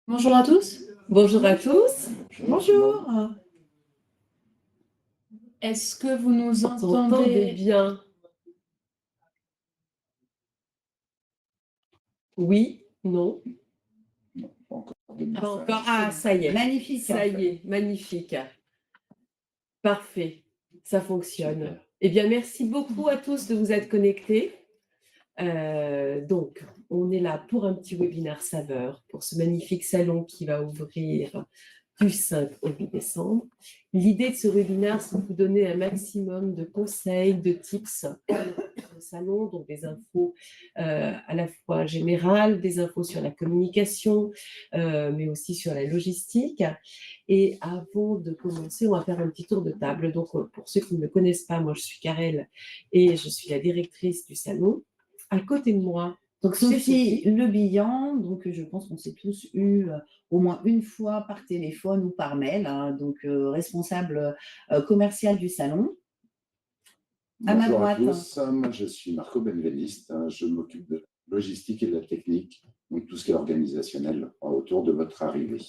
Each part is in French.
Bonjour à tous. Bonjour à tous. Bonjour. Est-ce que vous nous Entendez entendez? bien? Oui, non, pas encore. Ah, ça y est. Magnifique. Ça y est, magnifique. Parfait, ça fonctionne. Super. Eh bien, merci beaucoup à tous de vous être connectés. Donc, on est là pour un petit webinaire saveur, pour ce magnifique salon qui va ouvrir du 5 au 8 décembre. L'idée de ce webinaire, c'est de vous donner un maximum de conseils, de tips au salon, donc des infos à la fois générales, des infos sur la communication, mais aussi sur la logistique. Et avant de commencer, on va faire un petit tour de table. Donc, pour ceux qui ne me connaissent pas, moi, je suis Karel et je suis la directrice du salon. À côté de moi, Donc Sophie Le Bihan, donc je pense qu'on s'est tous eu au moins une fois par téléphone ou par mail, hein, donc responsable commercial du salon. À ma Bonjour à droite. tous, moi je suis Marco Benveniste, je m'occupe de la logistique et de la technique, donc tout ce qui est organisationnel autour de votre arrivée.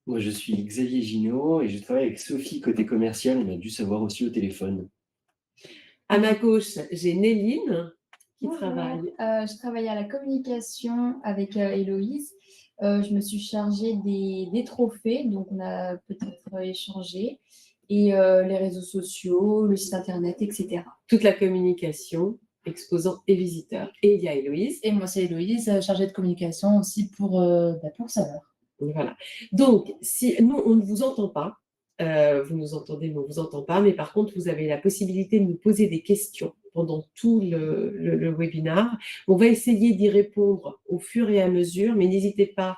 Moi, je suis Xavier Ginaud et je travaille avec Sophie côté commercial. On a dû savoir aussi au téléphone. À ma gauche, j'ai Néline qui Bonjour. travaille. Je travaille à la communication avec Héloïse. Je me suis chargée des trophées, donc on a peut-être échangé, et les réseaux sociaux, le site internet, etc. Toute la communication, exposants et visiteurs. Et il y a Héloïse. Et moi, c'est Héloïse, chargée de communication aussi pour Saveur. Voilà. Donc, si nous, on ne vous entend pas, vous nous entendez, mais on ne vous entend pas, mais par contre, vous avez la possibilité de nous poser des questions pendant tout le webinaire. On va essayer d'y répondre au fur et à mesure, mais n'hésitez pas,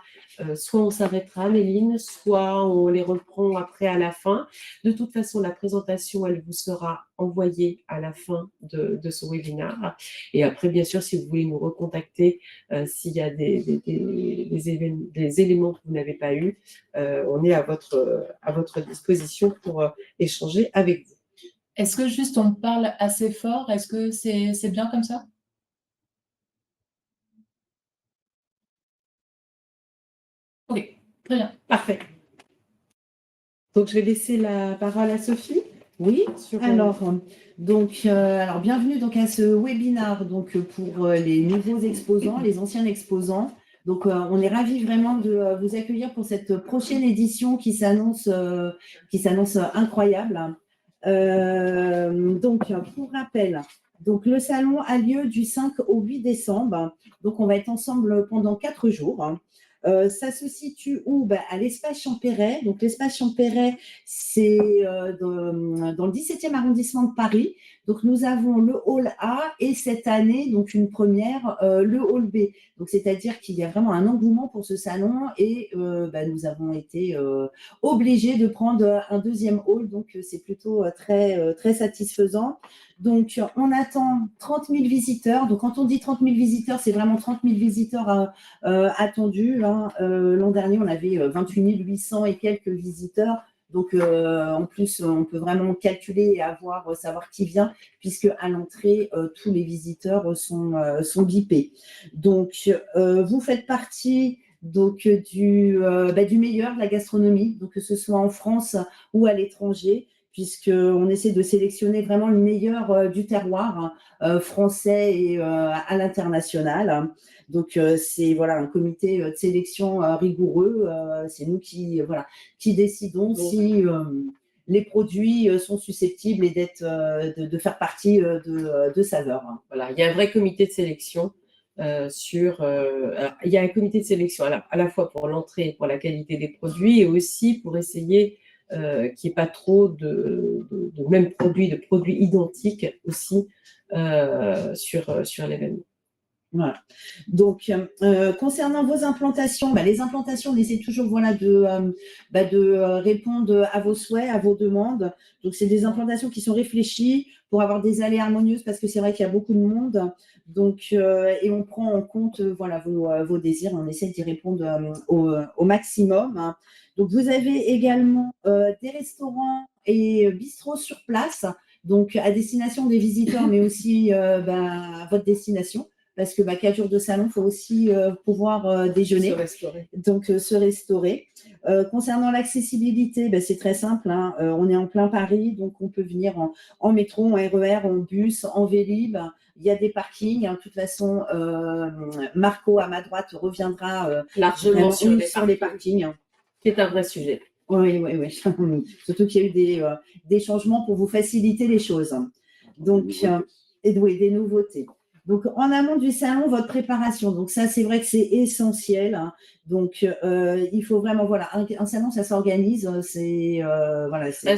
soit on s'arrêtera, Méline, soit on les reprend après à la fin. De toute façon, la présentation, elle vous sera envoyée à la fin de ce webinaire. Et après, bien sûr, si vous voulez nous recontacter, s'il y a des éléments que vous n'avez pas eus, on est à votre disposition pour échanger avec vous. Est-ce que juste on parle assez fort? Est-ce que c'est bien comme ça? Ok, très bien. Parfait. Donc, je vais laisser la parole à Sophie. Oui, alors bienvenue donc à ce webinaire donc, pour les nouveaux exposants, les anciens exposants. Donc, on est ravis vraiment de vous accueillir pour cette prochaine édition qui s'annonce incroyable. Donc, pour rappel, donc, le salon a lieu du 5 au 8 décembre. Donc, on va être ensemble pendant 4 jours. Ça se situe où? À l'espace Champéret. Donc, l'espace Champéret, c'est dans le 17e arrondissement de Paris. Donc, nous avons le hall A et cette année, donc une première, le hall B. Donc, c'est-à-dire qu'il y a vraiment un engouement pour ce salon et nous avons été obligés de prendre un deuxième hall. Donc, c'est plutôt très satisfaisant. Donc, on attend 30 000 visiteurs. Donc, quand on dit 30 000 visiteurs, c'est vraiment 30 000 visiteurs attendus. Hein. L'an dernier, on avait 28 800 et quelques visiteurs. Donc, en plus, on peut vraiment calculer et savoir qui vient, puisque à l'entrée, tous les visiteurs sont bipés. Donc, vous faites partie donc, du meilleur de la gastronomie, donc que ce soit en France ou à l'étranger, puisqu'on essaie de sélectionner vraiment le meilleur du terroir français et à l'international. Donc, c'est un comité de sélection rigoureux. C'est nous qui décidons si les produits sont susceptibles et de faire partie de Saveur. Voilà, il y a un vrai comité de sélection. Il y a un comité de sélection à la fois pour l'entrée et pour la qualité des produits et aussi pour essayer qu'il n'y ait pas trop de mêmes produits, de produits identiques aussi sur l'événement. Voilà. Donc, concernant vos implantations, les implantations, on essaie toujours de répondre à vos souhaits, à vos demandes. Donc, c'est des implantations qui sont réfléchies pour avoir des allées harmonieuses parce que c'est vrai qu'il y a beaucoup de monde. Donc, et on prend en compte vos désirs. On essaie d'y répondre au maximum. Hein. Donc, vous avez également des restaurants et bistrots sur place, donc à destination des visiteurs, mais aussi à votre destination. parce que 4 jours de salon, il faut aussi pouvoir déjeuner. Se restaurer. Donc, se restaurer. Concernant l'accessibilité, c'est très simple, hein. On est en plein Paris, donc on peut venir en métro, en RER, en bus, en Vélib. Il y a des parkings. Hein. De toute façon, Marco, à ma droite, reviendra Largement vraiment, sur les les parkings. qui est un vrai sujet. Oui, oui, oui. Surtout qu'il y a eu des changements pour vous faciliter les choses. Donc, oui, des nouveautés. Donc, en amont du salon, votre préparation. Donc, ça, c'est vrai que c'est essentiel. Hein. Donc, il faut vraiment, voilà, un salon, ça s'organise. Un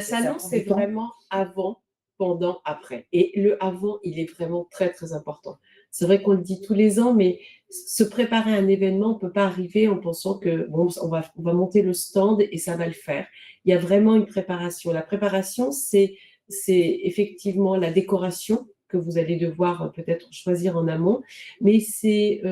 salon, c'est vraiment avant, pendant, après. Et le avant, il est vraiment très, très important. C'est vrai qu'on le dit tous les ans, mais se préparer à un événement, on ne peut pas arriver en pensant que bon, on va monter le stand et ça va le faire. Il y a vraiment une préparation. La préparation, c'est effectivement la décoration que vous allez devoir peut-être choisir en amont, mais c'est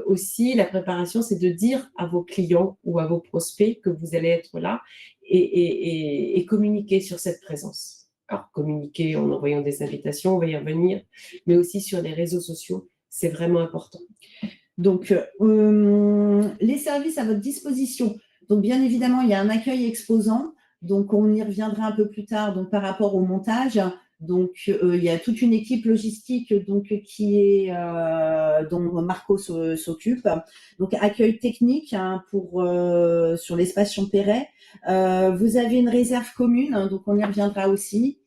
aussi la préparation, c'est de dire à vos clients ou à vos prospects que vous allez être là et communiquer sur cette présence. Alors, communiquer en envoyant des invitations, on va y revenir, mais aussi sur les réseaux sociaux, c'est vraiment important. Donc, les services à votre disposition. Donc, bien évidemment, il y a un accueil exposant. Donc, on y reviendra un peu plus tard donc, par rapport au montage. Donc, il y a toute une équipe logistique donc, dont Marco s'occupe. Donc, accueil technique hein, sur l'espace Champéret. Vous avez une réserve commune, hein, donc on y reviendra aussi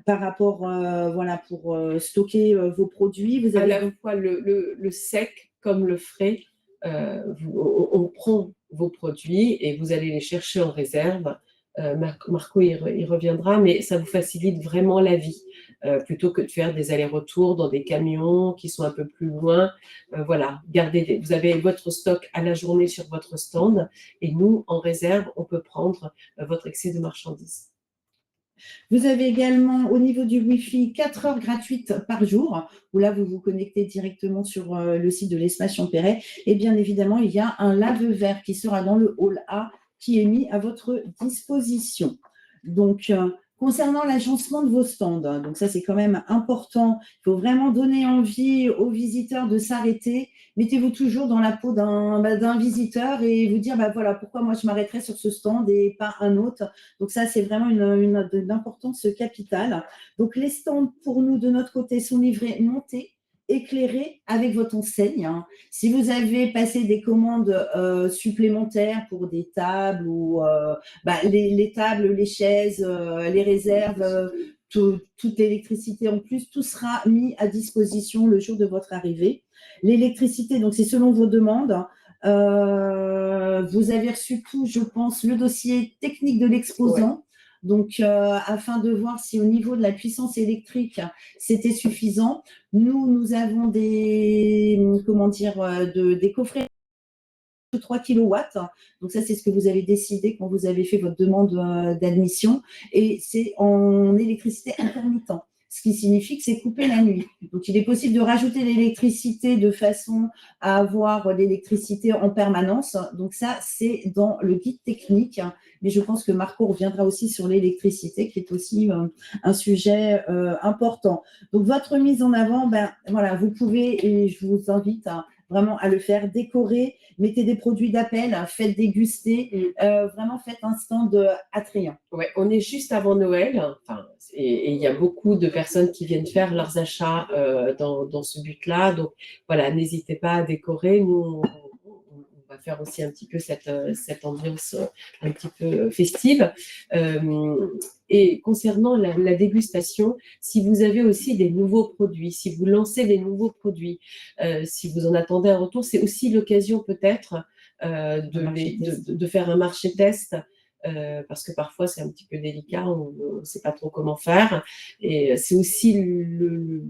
par rapport, pour stocker vos produits. Vous avez à la fois le sec comme le frais. On prend vos produits et vous allez les chercher en réserve. Marco il reviendra, mais ça vous facilite vraiment la vie plutôt que de faire des allers-retours dans des camions qui sont un peu plus loin. Voilà, vous avez votre stock à la journée sur votre stand et nous, en réserve, on peut prendre votre excès de marchandises. Vous avez également au niveau du Wi-Fi 4 heures gratuites par jour, où là vous vous connectez directement sur le site de l'espace Champéret. Et bien évidemment, il y a un lave-verre qui sera dans le hall A qui est mis à votre disposition. Donc, concernant l'agencement de vos stands, donc ça c'est quand même important, il faut vraiment donner envie aux visiteurs de s'arrêter. Mettez-vous toujours dans la peau d'un visiteur et vous dire, voilà, pourquoi moi je m'arrêterais sur ce stand et pas un autre. Donc ça, c'est vraiment une importance capitale. Donc les stands, pour nous, de notre côté, sont livrés montés, éclairés avec votre enseigne. Hein. Si vous avez passé des commandes supplémentaires pour des tables ou les tables, les chaises, les réserves, toute l'électricité en plus, tout sera mis à disposition le jour de votre arrivée. L'électricité, donc c'est selon vos demandes. Vous avez reçu tout, je pense, le dossier technique de l'exposant. Ouais. Donc, afin de voir si au niveau de la puissance électrique, c'était suffisant. Nous avons des coffrets de 3 kW. Donc, ça, c'est ce que vous avez décidé quand vous avez fait votre demande d'admission. Et c'est en électricité intermittente. Ce qui signifie que c'est coupé la nuit. Donc, il est possible de rajouter l'électricité de façon à avoir l'électricité en permanence. Donc, ça, c'est dans le guide technique. Mais je pense que Marco reviendra aussi sur l'électricité, qui est aussi un sujet important. Donc, votre mise en avant, vous pouvez, et je vous invite vraiment à le faire, décorer, mettez des produits d'appel, faites déguster, vraiment faites un stand attrayant. Ouais, on est juste avant Noël, et il y a beaucoup de personnes qui viennent faire leurs achats dans ce but-là. Donc voilà, n'hésitez pas à décorer. Nous, on va faire aussi un petit peu cette ambiance un petit peu festive. Et concernant la dégustation, si vous avez aussi des nouveaux produits, si vous lancez des nouveaux produits, si vous en attendez un retour, c'est aussi l'occasion peut-être de faire un marché test. Parce que parfois c'est un petit peu délicat, on ne sait pas trop comment faire, et c'est aussi le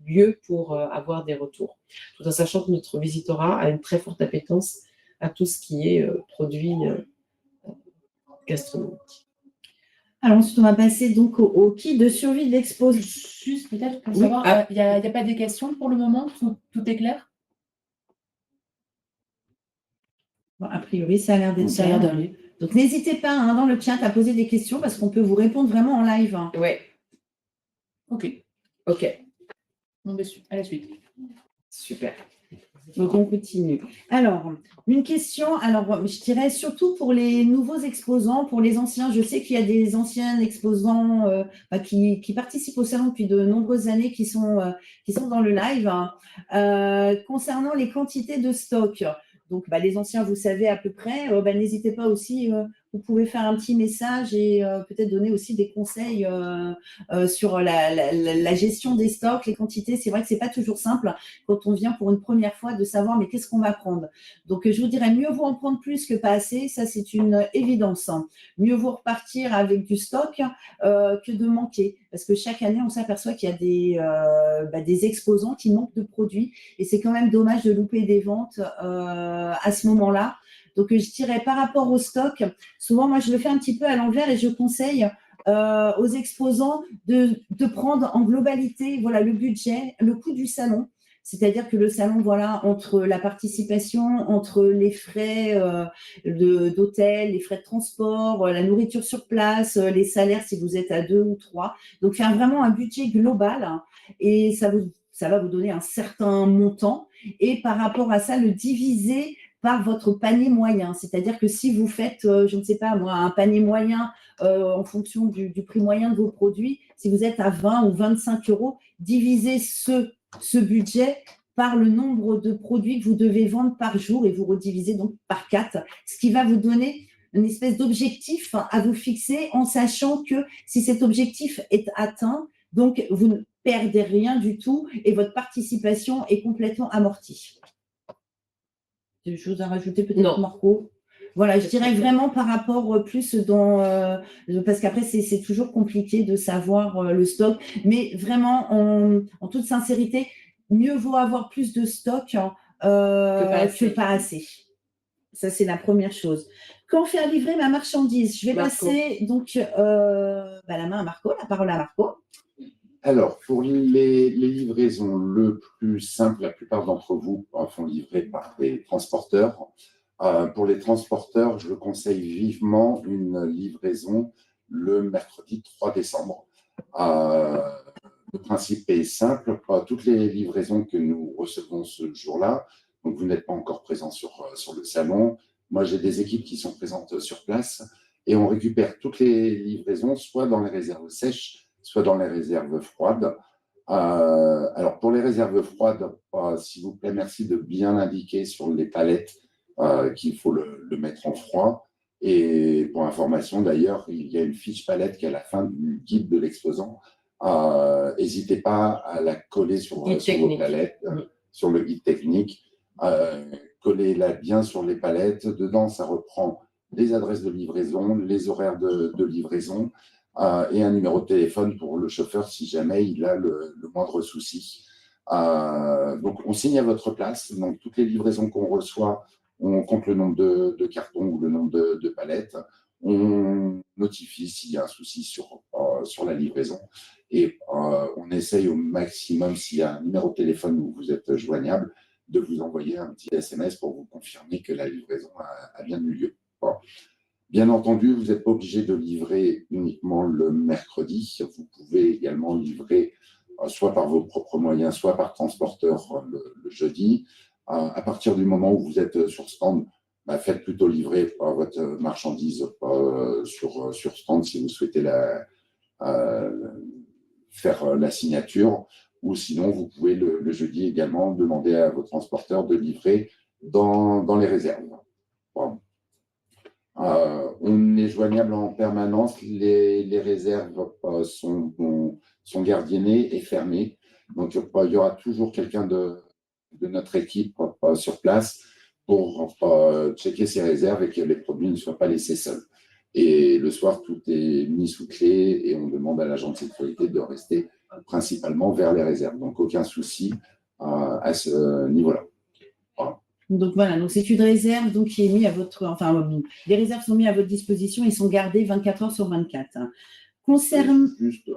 lieu pour avoir des retours, tout en sachant que notre visitorat a une très forte appétence à tout ce qui est produits gastronomiques. Alors ensuite, on va passer donc au kit de survie de l'expo. Juste peut-être pour savoir, il n'y a pas des questions pour le moment, tout est clair? Bon, a priori, ça a l'air d'être clair. Donc, n'hésitez pas dans le chat à poser des questions parce qu'on peut vous répondre vraiment en live. Oui. Ok. Ok. Bon, à la suite. Super. Donc, on continue. Alors, une question, alors je dirais surtout pour les nouveaux exposants, pour les anciens, je sais qu'il y a des anciens exposants qui participent au salon depuis de nombreuses années, qui sont dans le live, hein. Concernant les quantités de stock. Donc, les anciens, vous savez à peu près, n'hésitez pas aussi, vous pouvez faire un petit message et peut-être donner aussi des conseils sur la gestion des stocks, les quantités. C'est vrai que ce n'est pas toujours simple quand on vient pour une première fois de savoir mais qu'est-ce qu'on va prendre. Donc, je vous dirais mieux vaut en prendre plus que pas assez, ça c'est une évidence, hein. Mieux vaut repartir avec du stock que de manquer, parce que chaque année on s'aperçoit qu'il y a des exposants qui manquent de produits et c'est quand même dommage de louper des ventes à ce moment-là. Donc, je dirais par rapport au stock, souvent moi je le fais un petit peu à l'envers et je conseille aux exposants de prendre en globalité voilà, le budget, le coût du salon. C'est-à-dire que le salon, voilà, entre la participation, entre les frais d'hôtel, les frais de transport, la nourriture sur place, les salaires si vous êtes à 2 ou 3. Donc, faire vraiment un budget global, hein, et ça va vous donner un certain montant. Et par rapport à ça, le diviser par votre panier moyen. C'est-à-dire que si vous faites, je ne sais pas moi, un panier moyen en fonction du prix moyen de vos produits, si vous êtes à 20 ou 25 euros, divisez ce budget par le nombre de produits que vous devez vendre par jour et vous redivisez donc par 4, ce qui va vous donner une espèce d'objectif à vous fixer en sachant que si cet objectif est atteint, donc vous ne perdez rien du tout et votre participation est complètement amortie. Des choses à rajouter peut-être, Marco? Voilà, je dirais vraiment par rapport plus parce qu'après, c'est toujours compliqué de savoir le stock, mais vraiment, en toute sincérité, mieux vaut avoir plus de stock que pas assez. Ça, c'est la première chose. Quand faire livrer ma marchandise? Je vais passer donc la main à Marco, la parole à Marco. Alors, pour les livraisons, le plus simple, la plupart d'entre vous font livrer par des transporteurs. Pour les transporteurs, je conseille vivement une livraison le mercredi 3 décembre. Le principe est simple. Toutes les livraisons que nous recevons ce jour-là, donc vous n'êtes pas encore présent sur le salon. Moi, j'ai des équipes qui sont présentes sur place et on récupère toutes les livraisons, soit dans les réserves sèches, soit dans les réserves froides. Alors, pour les réserves froides, s'il vous plaît, merci de bien indiquer sur les palettes qu'il faut le mettre en froid. Et pour information, d'ailleurs, il y a une fiche palette qui est à la fin du guide de l'exposant. N'hésitez pas à la coller sur vos palettes, sur le guide technique. Collez-la bien sur les palettes. Dedans, ça reprend les adresses de livraison, les horaires de livraison, et un numéro de téléphone pour le chauffeur si jamais il a le moindre souci. Donc, on signe à votre place. Donc, toutes les livraisons qu'on reçoit, on compte le nombre de cartons ou le nombre de palettes. On notifie s'il y a un souci sur la livraison. Et on essaye au maximum, s'il y a un numéro de téléphone où vous êtes joignable, de vous envoyer un petit SMS pour vous confirmer que la livraison a bien eu lieu. Bien entendu, vous n'êtes pas obligé de livrer uniquement le mercredi. Vous pouvez également livrer soit par vos propres moyens, soit par transporteur le jeudi. À partir du moment où vous êtes sur stand, faites plutôt livrer votre marchandise sur stand si vous souhaitez faire la signature. Ou sinon, vous pouvez le jeudi également demander à vos transporteurs de livrer dans les réserves. Bon. On est joignable en permanence. Les réserves sont gardiennées et fermées. Donc, il y aura toujours quelqu'un de notre équipe sur place pour checker ces réserves et que les produits ne soient pas laissés seuls. Et le soir, tout est mis sous clé et on demande à l'agent de sécurité de rester principalement vers les réserves. Donc, aucun souci à ce niveau-là. Voilà. Donc voilà, donc c'est une réserve donc, qui est mise à votre... Enfin, les réserves sont mises à votre disposition et sont gardées 24 heures sur 24. Juste,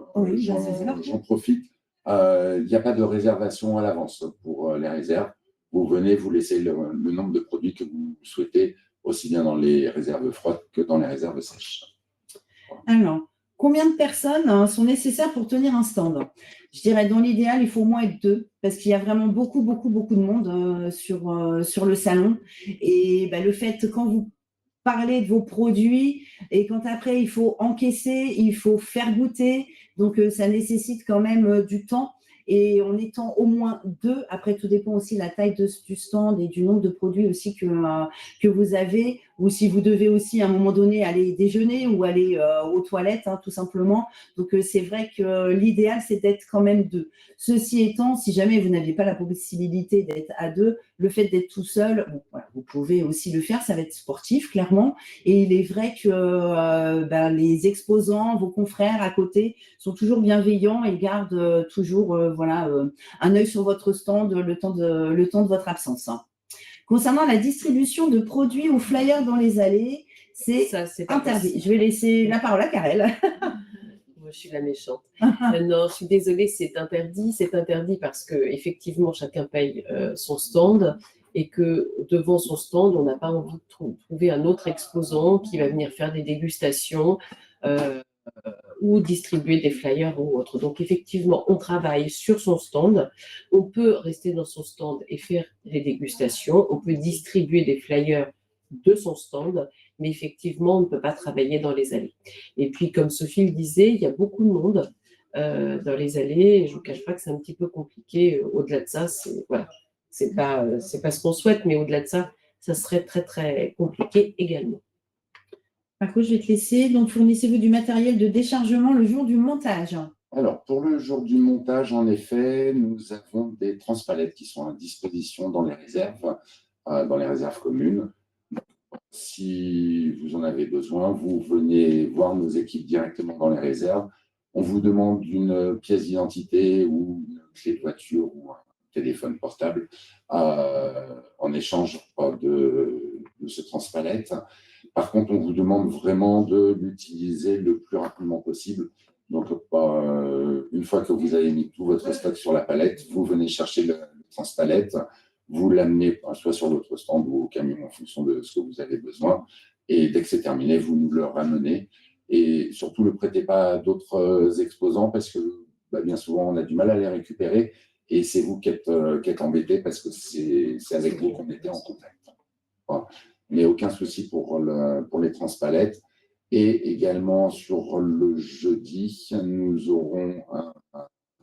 j'en profite. Il n'y a pas de réservation à l'avance pour les réserves. Vous venez, vous laissez le nombre de produits que vous souhaitez, aussi bien dans les réserves froides que dans les réserves sèches. Alors, Combien de personnes sont nécessaires pour tenir un stand? Je dirais dans l'idéal, il faut au moins être 2 parce qu'il y a vraiment beaucoup de monde sur le salon. Et bah, le fait, quand vous parlez de vos produits et quand après il faut encaisser, il faut faire goûter, donc ça nécessite quand même du temps. Et en étant au moins 2, après tout dépend aussi de la taille du stand et du nombre de produits aussi que vous avez, ou si vous devez aussi à un moment donné aller déjeuner ou aller aux toilettes, hein, tout simplement. Donc c'est vrai que l'idéal c'est d'être quand même 2. Ceci étant, si jamais vous n'aviez pas la possibilité d'être à 2, le fait d'être tout seul, bon, voilà, vous pouvez aussi le faire, ça va être sportif clairement. Et il est vrai que les exposants, vos confrères à côté sont toujours bienveillants et gardent toujours un œil sur votre stand le temps de votre absence. Concernant la distribution de produits ou flyers dans les allées, c'est interdit. Je vais laisser la parole à Karel. Moi, je suis la méchante. Non, je suis désolée, c'est interdit. C'est interdit parce qu'effectivement, chacun paye son stand et que devant son stand, on n'a pas envie de trouver un autre exposant qui va venir faire des dégustations ou distribuer des flyers ou autre. Donc, effectivement, on travaille sur son stand. On peut rester dans son stand et faire des dégustations. On peut distribuer des flyers de son stand, mais effectivement, on ne peut pas travailler dans les allées. Et puis, comme Sophie le disait, il y a beaucoup de monde dans les allées. Et je ne vous cache pas que c'est un petit peu compliqué. Au-delà de ça, c'est pas ce qu'on souhaite, mais au-delà de ça, ça serait très, très compliqué également. Par contre, je vais te laisser. Donc, fournissez-vous du matériel de déchargement le jour du montage? Alors, pour le jour du montage, en effet, nous avons des transpalettes qui sont à disposition dans les réserves communes. Si vous en avez besoin, vous venez voir nos équipes directement dans les réserves. On vous demande une pièce d'identité ou une clé de voiture ou un téléphone portable en échange de ce transpalette. Par contre, on vous demande vraiment de l'utiliser le plus rapidement possible. Donc, une fois que vous avez mis tout votre stock sur la palette, vous venez chercher le transpalette, vous l'amenez soit sur votre stand ou au camion en fonction de ce que vous avez besoin. Et dès que c'est terminé, vous nous le ramenez. Et surtout, ne le prêtez pas à d'autres exposants parce que bien souvent, on a du mal à les récupérer. Et c'est vous qui êtes embêtés parce que c'est avec vous qu'on était en contact. Voilà. Mais aucun souci pour les transpalettes. Et également, sur le jeudi, nous aurons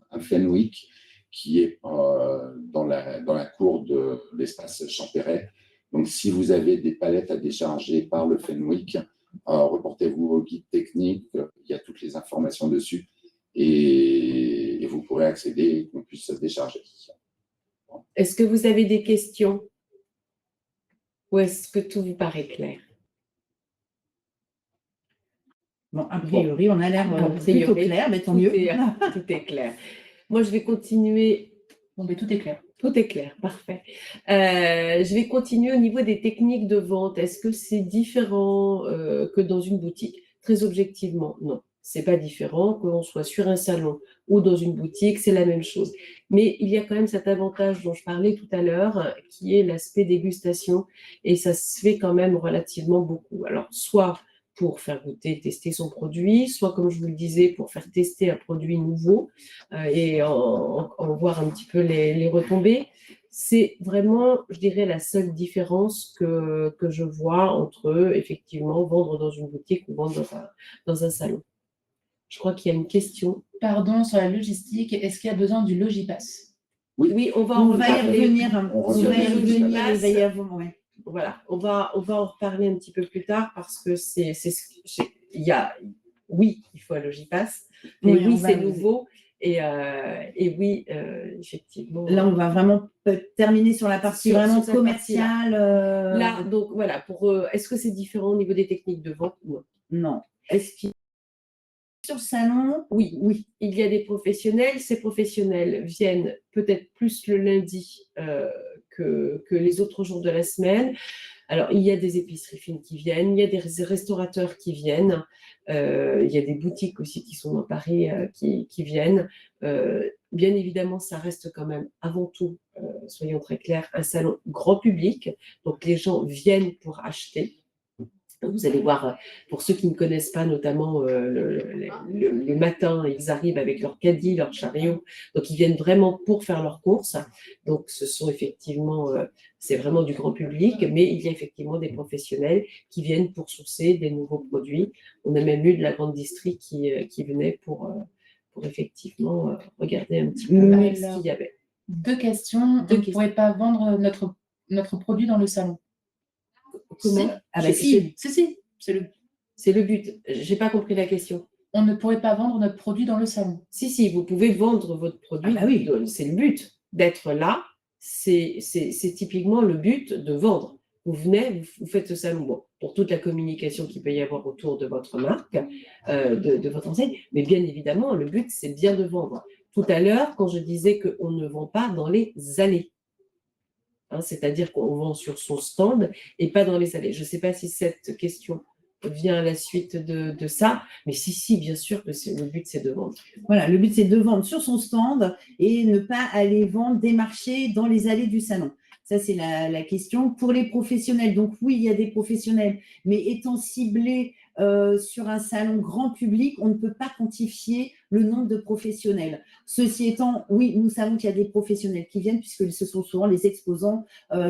un Fenwick qui est dans la cour de l'espace Champéret. Donc, si vous avez des palettes à décharger par le Fenwick, reportez-vous au guide technique. Il y a toutes les informations dessus et vous pourrez accéder et qu'on puisse décharger. Est-ce que vous avez des questions? Ou est-ce que tout vous paraît clair? Bon, a priori, on a l'air plutôt clair, mais tant mieux. Tout est clair. Moi, je vais continuer. Bon, mais tout est clair. Tout est clair, parfait. Je vais continuer au niveau des techniques de vente. Est-ce que c'est différent que dans une boutique? Très objectivement, non. C'est pas différent, que l'on soit sur un salon ou dans une boutique, c'est la même chose. Mais il y a quand même cet avantage dont je parlais tout à l'heure, qui est l'aspect dégustation, et ça se fait quand même relativement beaucoup. Alors, soit pour faire goûter, tester son produit, soit, comme je vous le disais, pour faire tester un produit nouveau et en voir un petit peu les retombées. C'est vraiment, je dirais, la seule différence que je vois entre, effectivement, vendre dans une boutique ou vendre dans un salon. Je crois qu'il y a une question. Pardon, sur la logistique, est-ce qu'il y a besoin du Logipass? Oui, on va y revenir. Voilà, on va en reparler un petit peu plus tard parce que oui, il faut un Logipass, mais oui, c'est nouveau. Et oui, effectivement. Là, on va vraiment terminer sur la partie vraiment commerciale. Là, donc voilà, est-ce que c'est différent au niveau des techniques de vente? Non. Non. Est-ce qu'il sur le salon? Oui. Il y a des professionnels. Ces professionnels viennent peut-être plus le lundi que les autres jours de la semaine. Alors, il y a des épiceries fines qui viennent, il y a des restaurateurs qui viennent, il y a des boutiques aussi qui sont dans Paris qui viennent. Bien évidemment, ça reste quand même avant tout, soyons très clairs, un salon grand public. Donc, les gens viennent pour acheter. Vous allez voir, pour ceux qui ne connaissent pas, notamment le matin, ils arrivent avec leur caddie, leur chariot, donc ils viennent vraiment pour faire leurs courses. Donc ce sont effectivement, c'est vraiment du grand public, mais il y a effectivement des professionnels qui viennent pour sourcer des nouveaux produits. On a même eu de la grande distrie qui venait pour effectivement regarder un petit peu ce qu'il y avait. Deux questions. Deux On ne questions. pourrait pas vendre notre produit dans le salon. Comment? Ah bah si. Si, C'est le but. J'ai pas compris la question. on ne pourrait pas vendre notre produit dans le salon. Si, vous pouvez vendre votre produit. Ah bah oui. C'est le but d'être là. C'est typiquement le but de vendre. Vous venez, vous faites ce salon pour toute la communication qu'il peut y avoir autour de votre marque, de votre enseigne. Mais bien évidemment, le but, c'est bien de vendre. Tout à l'heure, quand je disais qu'on ne vend pas dans les allées, hein, c'est-à-dire qu'on vend sur son stand et pas dans les allées. Je ne sais pas si cette question vient à la suite de ça, mais si, bien sûr que le but, c'est de vendre. Voilà, le but, c'est de vendre sur son stand et ne pas aller vendre des marchés dans les allées du salon. Ça, c'est la question. Pour les professionnels, donc oui, il y a des professionnels, mais étant ciblés sur un salon grand public, on ne peut pas quantifier le nombre de professionnels. Ceci étant, oui, nous savons qu'il y a des professionnels qui viennent, puisque ce sont souvent les exposants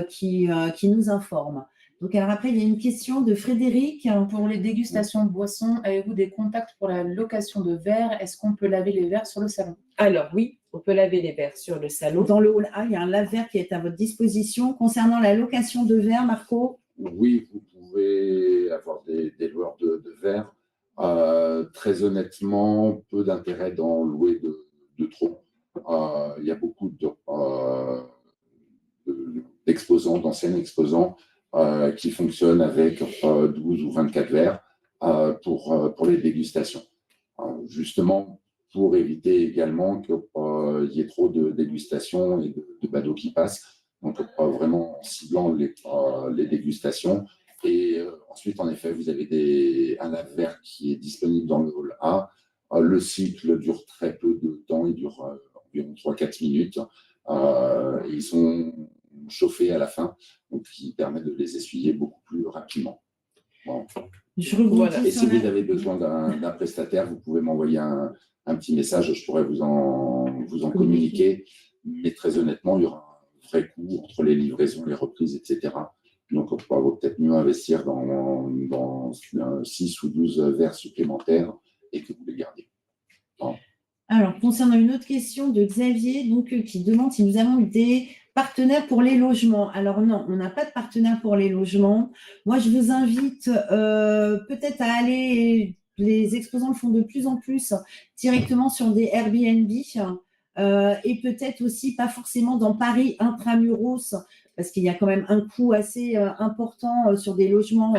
qui nous informent. Donc, alors après, il y a une question de Frédéric. Pour les dégustations de boissons, avez-vous des contacts pour la location de verres? Est-ce qu'on peut laver les verres sur le salon? Alors oui, on peut laver les verres sur le salon. Dans le hall A, il y a un lave-verre qui est à votre disposition. Concernant la location de verres, Marco? Oui, vous pouvez avoir des loueurs de verre. Très honnêtement, peu d'intérêt dans louer de trop. Il y a beaucoup d'exposants, d'anciens exposants qui fonctionnent avec 12 ou 24 verres pour les dégustations. Justement, pour éviter également qu'il y ait trop de dégustations et de badauds qui passent. Donc, vraiment en ciblant les dégustations. Et ensuite, en effet, vous avez un lave-verre qui est disponible dans le hall A. Le cycle dure très peu de temps, il dure environ 3-4 minutes. Ils sont chauffés à la fin, donc qui permet de les essuyer beaucoup plus rapidement. Bon. Voilà. Et si vous avez besoin d'un prestataire, vous pouvez m'envoyer un petit message, je pourrais vous en communiquer. Mais très honnêtement, il y aura un vrai coût entre les livraisons, les reprises, etc. Donc, on va peut-être mieux investir dans 6 ou 12 verres supplémentaires et que vous les gardez. Bon. Alors, concernant une autre question de Xavier, qui demande si nous avons des partenaires pour les logements. Alors non, on n'a pas de partenaire pour les logements. Moi, je vous invite peut-être à aller, les exposants le font de plus en plus, directement sur des Airbnb et peut-être aussi pas forcément dans Paris intramuros, parce qu'il y a quand même un coût assez important sur des logements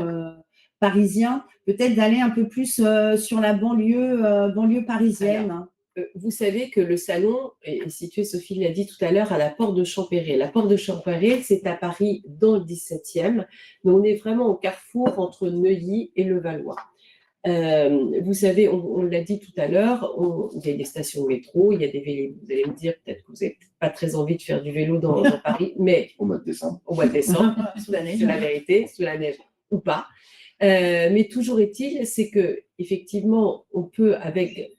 parisiens. Peut-être d'aller un peu plus sur la banlieue parisienne. Alors, vous savez que le salon est situé, Sophie l'a dit tout à l'heure, à la porte de Champéret. La porte de Champéret, c'est à Paris dans le 17e, mais on est vraiment au carrefour entre Neuilly et Levallois. Vous savez, on l'a dit tout à l'heure, il y a des stations de métro, il y a des vélos. Vous allez me dire peut-être que vous n'avez pas très envie de faire du vélo dans Paris, mais au mois de décembre. Au mois de décembre, sous la neige. C'est la vérité, sous la neige ou pas. Mais toujours est-il, c'est que effectivement, on peut,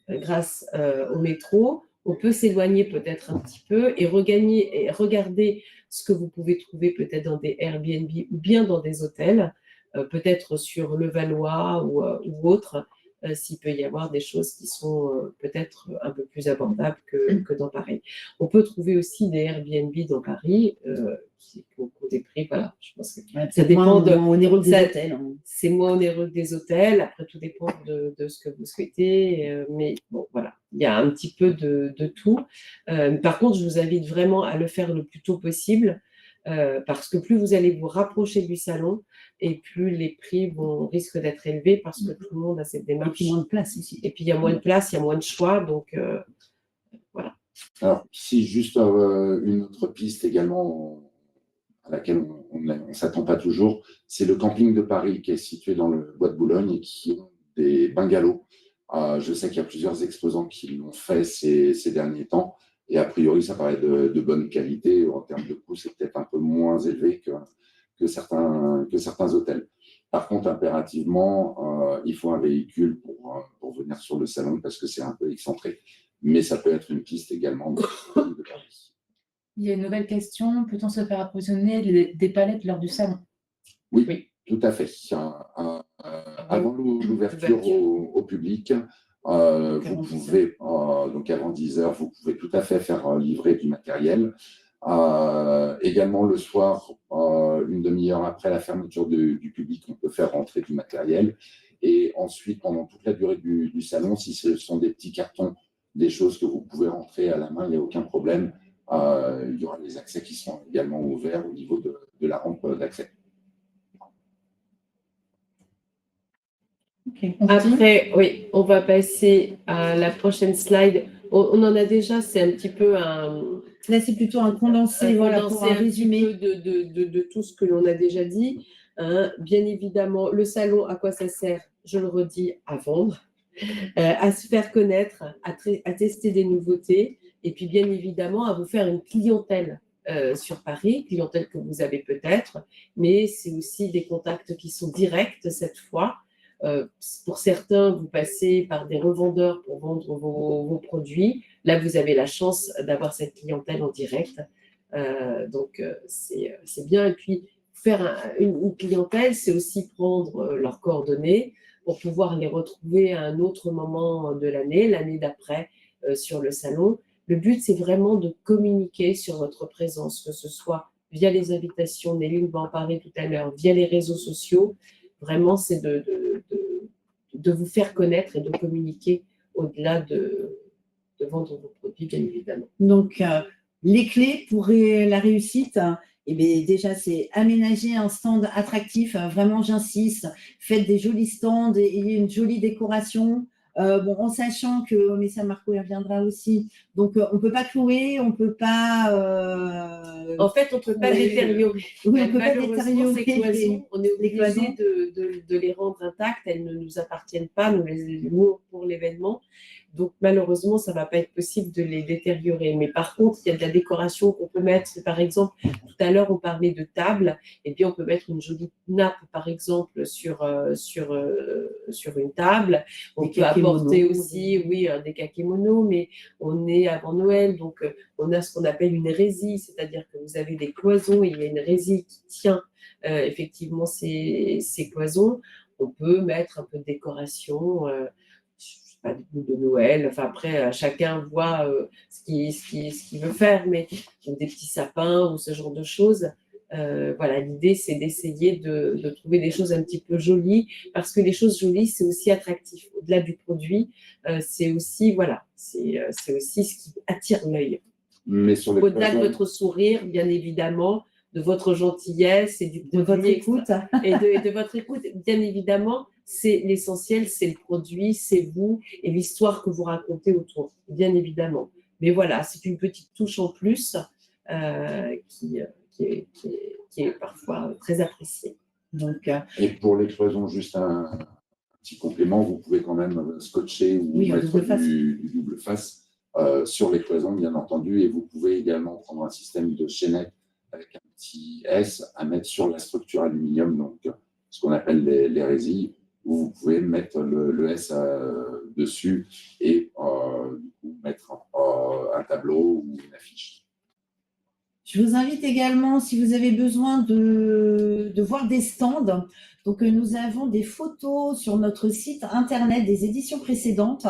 grâce au métro, on peut s'éloigner peut-être un petit peu et regagner et regarder ce que vous pouvez trouver peut-être dans des Airbnb ou bien dans des hôtels, peut-être sur Levallois ou autre, s'il peut y avoir des choses qui sont peut-être un peu plus abordables que dans Paris. On peut trouver aussi des Airbnb dans Paris qui ont des prix, voilà, je pense que ça dépend moins onéreux des hôtels. C'est moins onéreux que des hôtels, après tout dépend de ce que vous souhaitez, mais bon, voilà, il y a un petit peu de tout. Par contre, je vous invite vraiment à le faire le plus tôt possible, parce que plus vous allez vous rapprocher du salon et plus les prix risquent d'être élevés parce que tout le monde a cette démarche. Et puis moins de place ici. Et puis il y a moins de place, il y a moins de choix, donc voilà. Alors, si juste une autre piste également à laquelle on ne s'attend pas toujours, c'est le camping de Paris qui est situé dans le Bois de Boulogne et qui ont des bungalows. Je sais qu'il y a plusieurs exposants qui l'ont fait ces derniers temps. Et a priori, ça paraît de bonne qualité. En termes de coût, c'est peut-être un peu moins élevé que certains hôtels. Par contre, impérativement, il faut un véhicule pour venir sur le salon parce que c'est un peu excentré. Mais ça peut être une piste également de Paris. Il y a une nouvelle question. Peut-on se faire approvisionner des palettes lors du salon? Oui, Oui. tout à fait. Avant l'ouverture au public, vous pouvez, donc avant 10 heures, vous pouvez tout à fait faire livrer du matériel. Également le soir, une demi-heure après la fermeture du public, on peut faire rentrer du matériel. Et ensuite, pendant toute la durée du salon, si ce sont des petits cartons, des choses que vous pouvez rentrer à la main, il n'y a aucun problème. Il y aura les accès qui seront également ouverts au niveau de la rampe d'accès. Ok. Après, oui, on va passer à la prochaine slide. On en a déjà, c'est un petit peu un... Là, c'est plutôt un condensé, voilà, pour un résumé. De tout ce que l'on a déjà dit. Hein. Bien évidemment, le salon, à quoi ça sert? Je le redis, à vendre, à se faire connaître, à tester des nouveautés, et puis bien évidemment, à vous faire une clientèle sur Paris, clientèle que vous avez peut-être, mais c'est aussi des contacts qui sont directs cette fois. Pour certains, vous passez par des revendeurs pour vendre vos produits. Là, vous avez la chance d'avoir cette clientèle en direct. Donc, c'est bien. Et puis, faire une clientèle, c'est aussi prendre leurs coordonnées pour pouvoir les retrouver à un autre moment de l'année d'après, sur le salon. Le but, c'est vraiment de communiquer sur votre présence, que ce soit via les invitations, Néline va en parler tout à l'heure, via les réseaux sociaux. Vraiment, c'est de vous faire connaître et de communiquer au-delà de vendre vos produits, bien évidemment. Donc, les clés pour la réussite, eh bien, déjà, c'est aménager un stand attractif. Vraiment, j'insiste, faites des jolis stands et une jolie décoration. Bon, en sachant que, mais ça, Marco y reviendra aussi, donc on ne peut pas clouer, on ne peut pas... En fait, on ne peut pas détériorer. Oui, on ne peut pas Malheureusement, ces détériorer cloisons, on est obligé de les rendre intactes, elles ne nous appartiennent pas, nous les louons pour l'événement. Donc, malheureusement, ça ne va pas être possible de les détériorer. Mais par contre, il y a de la décoration qu'on peut mettre. Par exemple, tout à l'heure, on parlait de table. Et bien, on peut mettre une jolie nappe, par exemple, sur une table. On peut apporter aussi, oui, des kakémonos, mais on est avant Noël. Donc, on a ce qu'on appelle une résille, c'est-à-dire que vous avez des cloisons et il y a une résille qui tient effectivement ces cloisons. On peut mettre un peu de décoration, pas de Noël, enfin après chacun voit ce qu'il veut faire, mais des petits sapins ou ce genre de choses. Voilà, l'idée c'est d'essayer de trouver des choses un petit peu jolies, parce que les choses jolies c'est aussi attractif. Au-delà du produit, c'est aussi, voilà, c'est aussi ce qui attire l'œil. Au-delà de votre sourire, bien évidemment, de votre gentillesse et de votre écoute et de votre écoute, bien évidemment, c'est l'essentiel, c'est le produit, c'est vous et l'histoire que vous racontez autour, bien évidemment. Mais voilà, c'est une petite touche en plus qui est parfois très appréciée. Donc, et pour les cloisons, juste un petit complément, vous pouvez quand même scotcher ou mettre du double face sur les cloisons, bien entendu, et vous pouvez également prendre un système de chaînette avec un petit S à mettre sur la structure aluminium, donc ce qu'on appelle les résilles, où vous pouvez mettre le S dessus et du coup, mettre un tableau ou une affiche. je vous invite également, si vous avez besoin de voir des stands, donc nous avons des photos sur notre site internet des éditions précédentes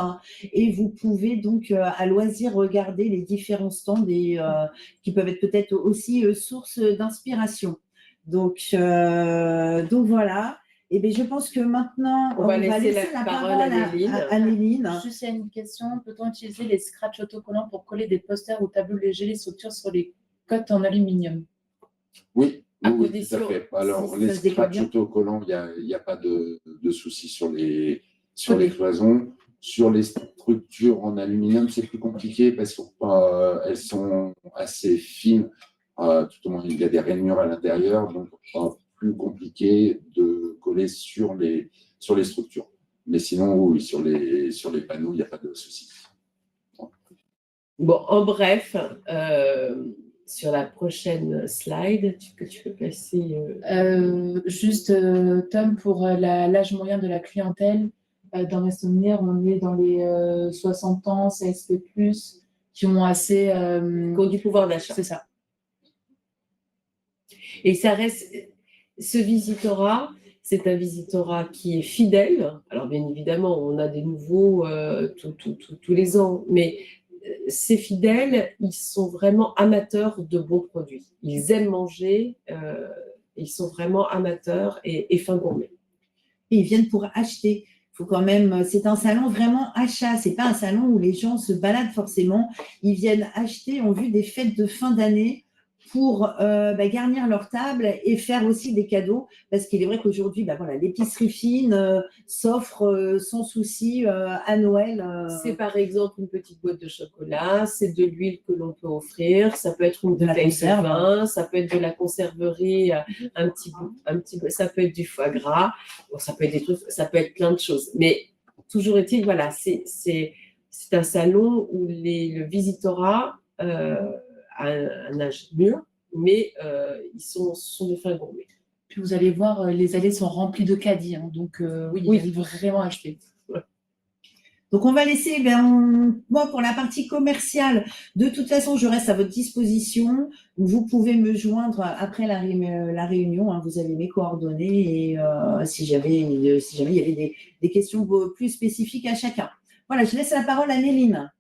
et vous pouvez donc à loisir regarder les différents stands et qui peuvent être peut-être aussi source d'inspiration. Donc voilà. Et bien, je pense que maintenant, on va laisser la parole à Néline. Juste, il y a une question. Peut-on utiliser les scratchs autocollants pour coller des posters ou tableaux légers, les structures sur les cotes en aluminium? Oui, oui, condition, tout à fait. Alors, les scratchs autocollants, il n'y a pas de souci sur les cloisons. Sur les structures en aluminium, c'est plus compliqué parce qu'elles sont assez fines. Tout au moins, il y a des rainures à l'intérieur, donc plus compliqué de coller sur les structures. Mais sinon, oui, sur les panneaux, il n'y a pas de souci. Bon, en bref, sur la prochaine slide que tu peux placer. Juste, Tom, pour l'âge moyen de la clientèle, dans mes souvenirs, on est dans les 60 ans, CSP+, qui ont assez... Qui ont du pouvoir d'achat. C'est ça. Et ça reste, ce visitorat, c'est un visitorat qui est fidèle. Alors bien évidemment, on a des nouveaux tous les ans, mais ces fidèles, ils sont vraiment amateurs de bons produits. Ils aiment manger, ils sont vraiment amateurs et fins gourmets. Et ils viennent pour acheter. Faut quand même, c'est un salon vraiment achat. C'est pas un salon où les gens se baladent forcément. Ils viennent acheter en vue des fêtes de fin d'année pour garnir leur table et faire aussi des cadeaux. Parce qu'il est vrai qu'aujourd'hui, voilà, l'épicerie fine s'offre sans souci à Noël. C'est par exemple une petite boîte de chocolat, c'est de l'huile que l'on peut offrir, ça peut être une De la bouteille de conserve. vin, ça peut être de la conserverie, un petit bout, ça peut être du foie gras, bon, ça peut être des trucs, ça peut être plein de choses. Mais toujours est-il, voilà, c'est un salon où le visitorat a un âge mûr, mais ils sont de fins gourmets. Puis vous allez voir, les allées sont remplies de caddies, hein, donc oui, ils viennent vraiment acheter. Donc, on va laisser, moi, pour la partie commerciale, de toute façon, je reste à votre disposition. Vous pouvez me joindre après la réunion. Hein, vous avez mes coordonnées et si jamais il y avait des questions plus spécifiques à chacun. Voilà, je laisse la parole à Néline.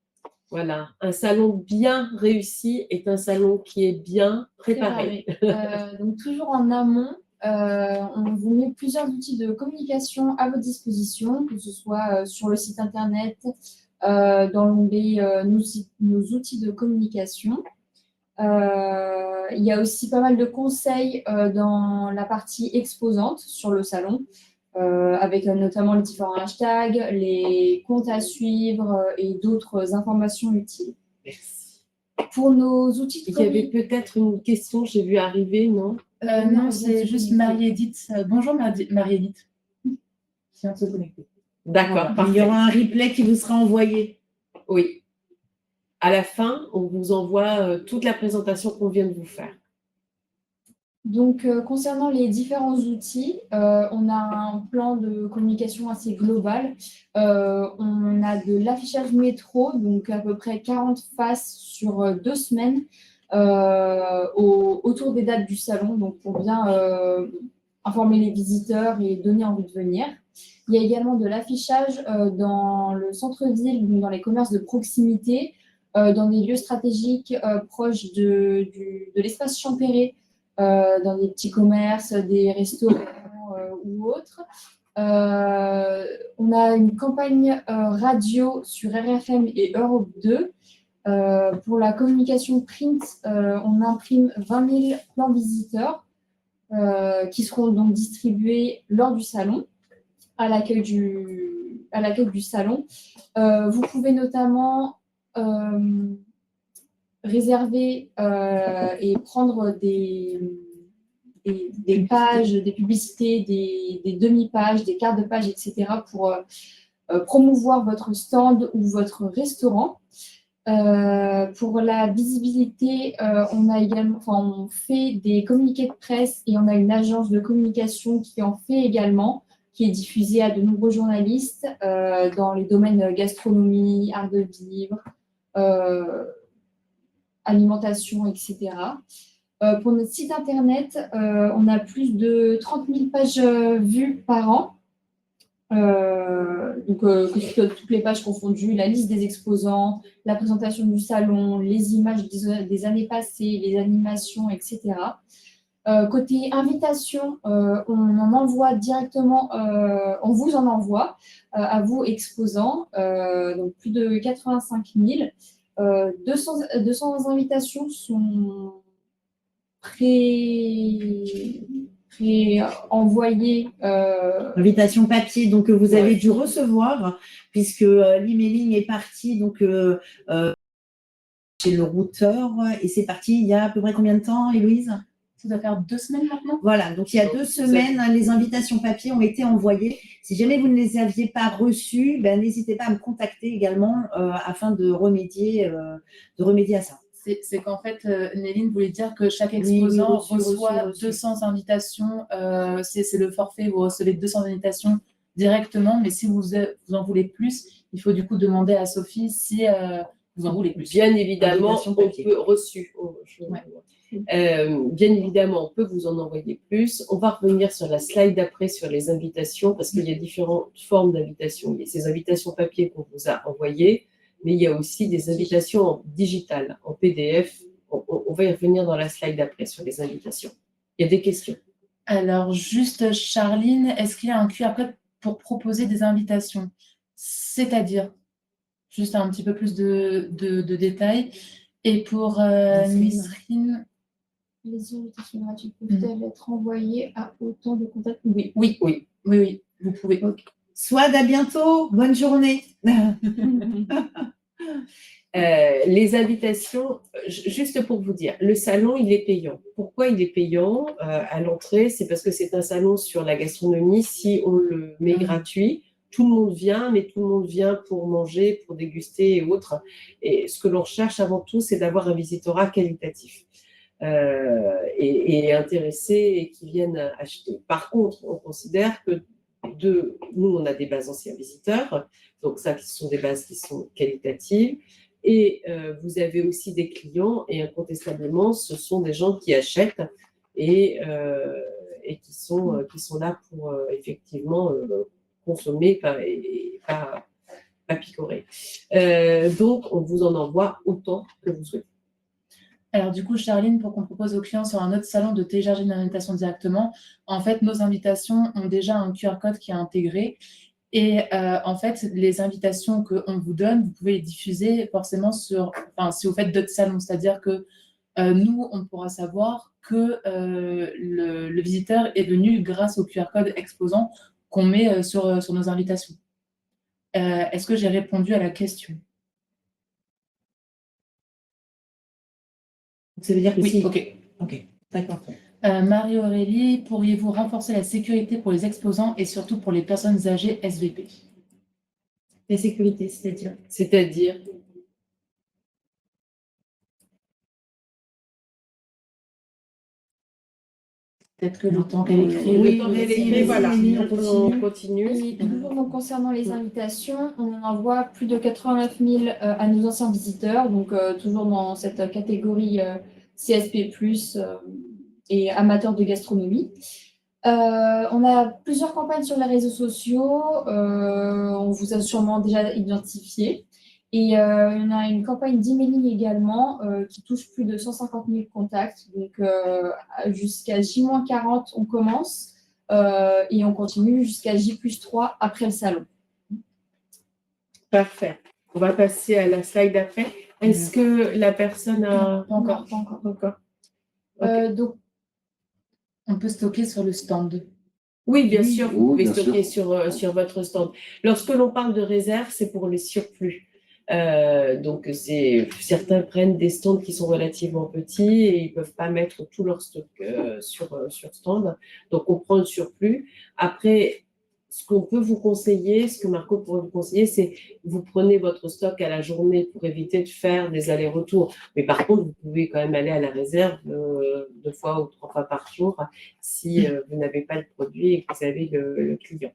Voilà, un salon bien réussi est un salon qui est bien préparé. Donc, toujours en amont, on vous met plusieurs outils de communication à votre disposition, que ce soit sur le site internet, dans l'onglet nos outils de communication. Il y a aussi pas mal de conseils dans la partie exposante sur le salon, avec notamment les différents hashtags, les comptes à suivre et d'autres informations utiles. Merci. Pour nos outils de Il y avait peut-être une question, j'ai vu arriver, non? Non, c'est juste Marie-Édith. Bonjour Marie-Édite. Qui vient de se connecter. D'accord, Voilà. Il y aura un replay qui vous sera envoyé. Oui. À la fin, on vous envoie toute la présentation qu'on vient de vous faire. Donc, concernant les différents outils, on a un plan de communication assez global. On a de l'affichage métro, donc à peu près 40 faces sur 2 semaines autour des dates du salon, donc pour bien informer les visiteurs et donner envie de venir. Il y a également de l'affichage dans le centre-ville, donc dans les commerces de proximité, dans des lieux stratégiques proches de l'espace Champéret, dans des petits commerces, des restaurants ou autres. On a une campagne radio sur RFM et Europe 2. Pour la communication print, on imprime 20 000 plans visiteurs qui seront donc distribués lors du salon, à l'accueil du salon. Vous pouvez notamment réserver et prendre des pages, des publicités, des demi-pages, des quarts de page, etc. pour promouvoir votre stand ou votre restaurant. Pour la visibilité, on fait des communiqués de presse et on a une agence de communication qui en fait également, qui est diffusée à de nombreux journalistes dans les domaines gastronomie, art de vivre, alimentation, etc. Pour notre site internet, on a plus de 30 000 pages vues par an. Que ce soit toutes les pages confondues, la liste des exposants, la présentation du salon, les images des années passées, les animations, etc. Côté invitation, on en envoie directement, on vous en envoie à vous exposants, donc plus de 85 000. 200 invitations sont envoyées. Invitation papier, donc que vous avez dû recevoir, puisque l'emailing est parti donc, chez le routeur, et c'est parti il y a à peu près combien de temps, Héloïse? Ça doit faire 2 semaines maintenant. Voilà, donc il y a 2 semaines, les invitations papier ont été envoyées. Si jamais vous ne les aviez pas reçues, n'hésitez pas à me contacter également afin de remédier à ça. C'est qu'en fait, Néline voulait dire que chaque Oui, exposant reçu, reçoit reçu. 200 invitations. C'est le forfait, vous recevez 200 invitations directement, mais si vous en voulez plus, il faut du coup demander à Sophie si vous en voulez plus. Bien évidemment, Invitation on papier. peut reçu. Ouais. Bien évidemment, on peut vous en envoyer plus. On va revenir sur la slide d'après sur les invitations parce qu'il y a différentes formes d'invitations. Il y a ces invitations papier qu'on vous a envoyées, mais il y a aussi des invitations en digital, en PDF. On va y revenir dans la slide d'après sur les invitations. Il y a des questions. Alors, juste Charline, est-ce qu'il y a un QR code pour proposer des invitations? C'est-à-dire, juste un petit peu plus de détails. Et pour Nisrine, Les invitations gratuites peuvent-elles être envoyées à autant de contacts? Oui. oui, vous pouvez. Swad, à bientôt. Bonne journée. Les invitations, juste pour vous dire, le salon, il est payant. Pourquoi il est payant à l'entrée? C'est parce que c'est un salon sur la gastronomie. Si on le met gratuit, tout le monde vient, mais tout le monde vient pour manger, pour déguster et autres. Et ce que l'on recherche avant tout, c'est d'avoir un visitorat qualitatif et intéressé et qui viennent acheter. Par contre, on considère que nous, on a des bases anciens visiteurs, donc ça, ce sont des bases qui sont qualitatives. Et vous avez aussi des clients, et incontestablement, ce sont des gens qui achètent et qui sont là pour effectivement consommer et pas picorer. Donc, on vous en envoie autant que vous souhaitez. Alors du coup, Charline, pour qu'on propose aux clients sur un autre salon de télécharger une invitation directement, en fait, nos invitations ont déjà un QR code qui est intégré. Et en fait, les invitations qu'on vous donne, vous pouvez les diffuser forcément si vous faites d'autres salons. C'est-à-dire que nous, on pourra savoir que le visiteur est venu grâce au QR code exposant qu'on met sur nos invitations. Est-ce que j'ai répondu à la question? Ça veut dire que Oui, si. ok. D'accord. Marie-Aurélie, pourriez-vous renforcer la sécurité pour les exposants et surtout pour les personnes âgées SVP? La sécurité, c'est-à-dire? C'est-à-dire, Peut-être que le temps qu'elle écrit. le temps qu'elle écrit, voilà, on on continue. Et toujours donc, concernant les invitations, on en envoie plus de 89 000 à nos anciens visiteurs, donc toujours dans cette catégorie CSP+, et amateurs de gastronomie. On a plusieurs campagnes sur les réseaux sociaux, on vous a sûrement déjà identifié. Et on a une campagne d'emailing également qui touche plus de 150 000 contacts. Donc jusqu'à J-40, on commence et on continue jusqu'à J+3 après le salon. Parfait. On va passer à la slide d'après. Est-ce que la personne a... Pas encore. Non, pas encore. Ok. Donc, On peut stocker sur le stand. Oui, bien sûr, vous pouvez bien stocker sûr. sur votre stand. Lorsque l'on parle de réserve, c'est pour les surplus. Donc, certains prennent des stands qui sont relativement petits et ils ne peuvent pas mettre tout leur stock sur stand. Donc, on prend le surplus. Après, ce qu'on peut vous conseiller, ce que Marco pourrait vous conseiller, c'est vous prenez votre stock à la journée pour éviter de faire des allers-retours. Mais par contre, vous pouvez quand même aller à la réserve 2 fois ou 3 fois par jour si vous n'avez pas le produit et que vous avez le client.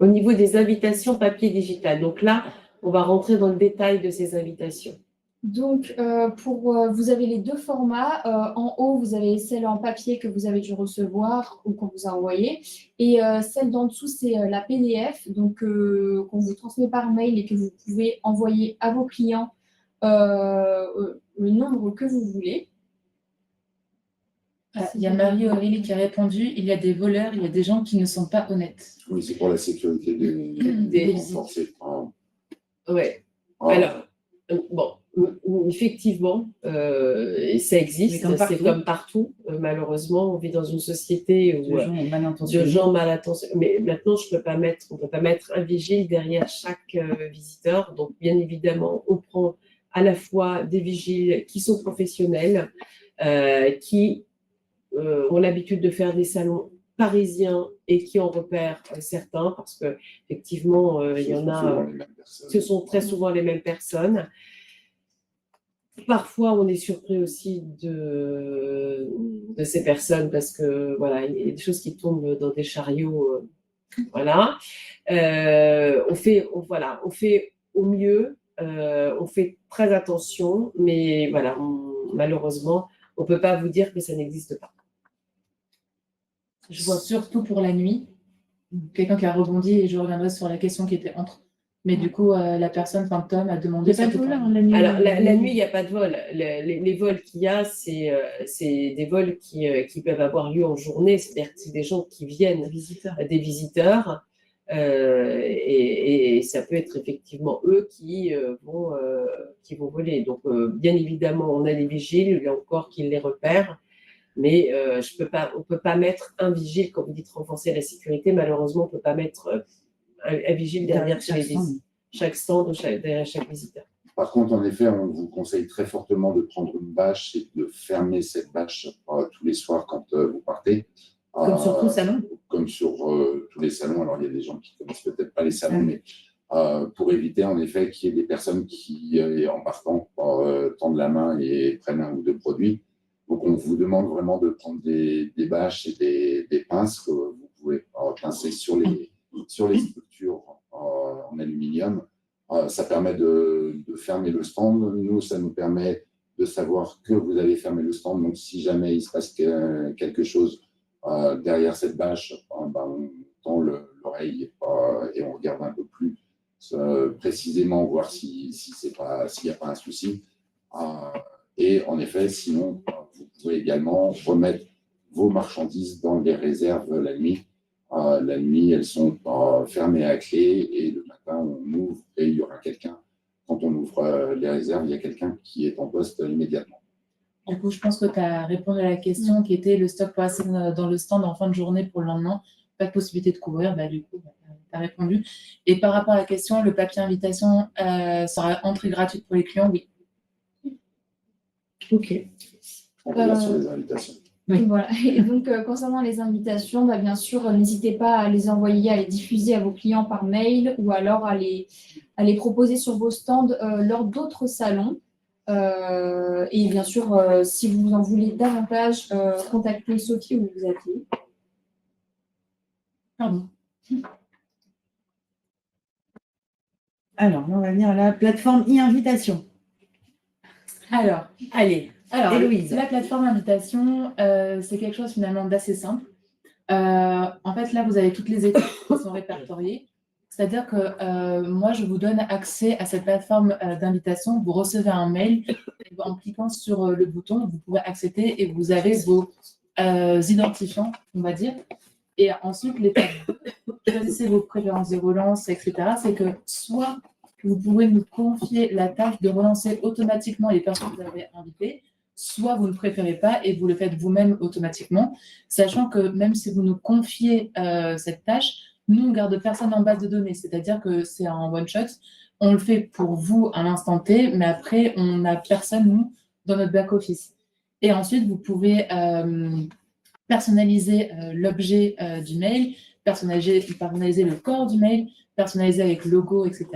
Au niveau des invitations papier digital, donc là, on va rentrer dans le détail de ces invitations. Donc, vous avez les deux formats. En haut, vous avez celle en papier que vous avez dû recevoir ou qu'on vous a envoyée. Et celle d'en dessous, c'est la PDF, donc qu'on vous transmet par mail et que vous pouvez envoyer à vos clients le nombre que vous voulez. Il y a Marie-Aurélie qui a répondu, il y a des voleurs, il y a des gens qui ne sont pas honnêtes. Oui, c'est pour la sécurité des Français. Ouais. Alors, bon, effectivement, ça existe, c'est comme partout. Malheureusement, on vit dans une société où de gens mal intentionnés. Mais maintenant, on ne peut pas mettre un vigile derrière chaque visiteur. Donc, bien évidemment, on prend à la fois des vigiles qui sont professionnels, qui ont l'habitude de faire des salons parisiens et qui en repèrent certains, parce que effectivement, il y en a, ce sont très souvent les mêmes personnes. Parfois, on est surpris aussi de ces personnes parce que voilà, il y a des choses qui tombent dans des chariots. Voilà. On fait au mieux, on fait très attention, mais voilà, malheureusement, on ne peut pas vous dire que ça n'existe pas. Je vois surtout pour la nuit, quelqu'un qui a rebondi et je reviendrai sur la question qui était entre. Mais du coup, la personne, enfin Tom, a demandé. Il n'y a pas de surtout vol pour hein, la nuit. Alors, la nuit, il n'y a pas de vol. Les vols qu'il y a, c'est des vols qui peuvent avoir lieu en journée, c'est-à-dire que c'est des gens qui viennent, des visiteurs, et ça peut être effectivement eux qui vont voler. Donc, bien évidemment, on a les vigiles, il y a encore qui les repèrent, mais on ne peut pas mettre un vigile, quand vous dites renforcer la sécurité, malheureusement, on ne peut pas mettre un vigile derrière chaque stand ou derrière chaque visiteur. Par contre, en effet, on vous conseille très fortement de prendre une bâche et de fermer cette bâche tous les soirs quand vous partez. Comme sur tout salon. Comme sur tous les salons. Alors, il y a des gens qui ne connaissent peut-être pas les salons, mais pour éviter en effet qu'il y ait des personnes qui, en partant, tendent la main et prennent un ou deux produits. Donc, on vous demande vraiment de prendre des bâches et des pinces que vous pouvez pincer sur les structures en aluminium. Ça permet de fermer le stand. Nous, ça nous permet de savoir que vous avez fermé le stand. Donc, si jamais il se passe quelque chose derrière cette bâche, on tend l'oreille et on regarde un peu plus précisément, voir s'il n'y a pas un souci. Et en effet, sinon, vous pouvez également remettre vos marchandises dans les réserves la nuit. La nuit, elles sont fermées à clé et le matin, on ouvre et il y aura quelqu'un. Quand on ouvre les réserves, il y a quelqu'un qui est en poste immédiatement. Du coup, je pense que tu as répondu à la question qui était le stock pour passer dans le stand en fin de journée pour le lendemain. Pas de possibilité de couvrir. Du coup, tu as répondu. Et par rapport à la question, le papier invitation sera entrée gratuite pour les clients? Oui. Ok. On regarde sur les invitations. Oui. Voilà. Et donc, concernant les invitations, bien sûr, n'hésitez pas à les envoyer, à les diffuser à vos clients par mail ou alors à les proposer sur vos stands lors d'autres salons. Et bien sûr, si vous en voulez davantage, contactez Sophie ou vous appelez. Pardon. Alors, on va venir à la plateforme e-invitation. Alors, Héloïse. La plateforme invitation, c'est quelque chose finalement d'assez simple. En fait, là, vous avez toutes les étapes qui sont répertoriées. C'est-à-dire que moi, je vous donne accès à cette plateforme d'invitation. Vous recevez un mail et en cliquant sur le bouton, vous pouvez accepter et vous avez vos identifiants, on va dire. Et ensuite, l'étape 2, choisissez vos préférences de relance, etc. C'est que soit vous pouvez nous confier la tâche de relancer automatiquement les personnes que vous avez invitées, soit vous ne préférez pas et vous le faites vous-même automatiquement, sachant que même si vous nous confiez cette tâche, nous, on garde personne en base de données, c'est-à-dire que c'est un one-shot. On le fait pour vous à l'instant T, mais après, on n'a personne, nous, dans notre back-office. Et ensuite, vous pouvez personnaliser l'objet du mail, personnaliser le corps du mail, personnaliser avec logo, etc.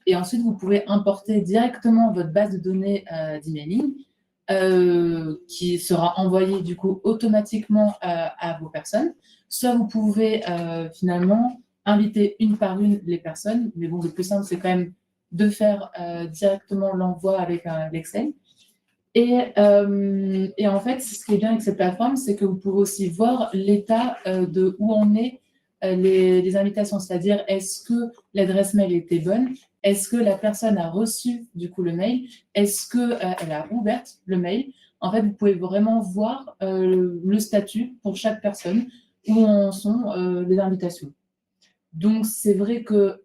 Et ensuite, vous pouvez importer directement votre base de données d'emailing qui sera envoyée du coup automatiquement à vos personnes. Soit vous pouvez finalement inviter une par une les personnes, mais bon, le plus simple, c'est quand même de faire directement l'envoi avec l'Excel. Et en fait, ce qui est bien avec cette plateforme, c'est que vous pouvez aussi voir l'état de où en est les invitations, c'est-à-dire est-ce que l'adresse mail était bonne, est-ce que la personne a reçu du coup le mail, est-ce qu'elle a ouvert le mail. En fait, vous pouvez vraiment voir le statut pour chaque personne, où en sont les invitations. Donc, c'est vrai que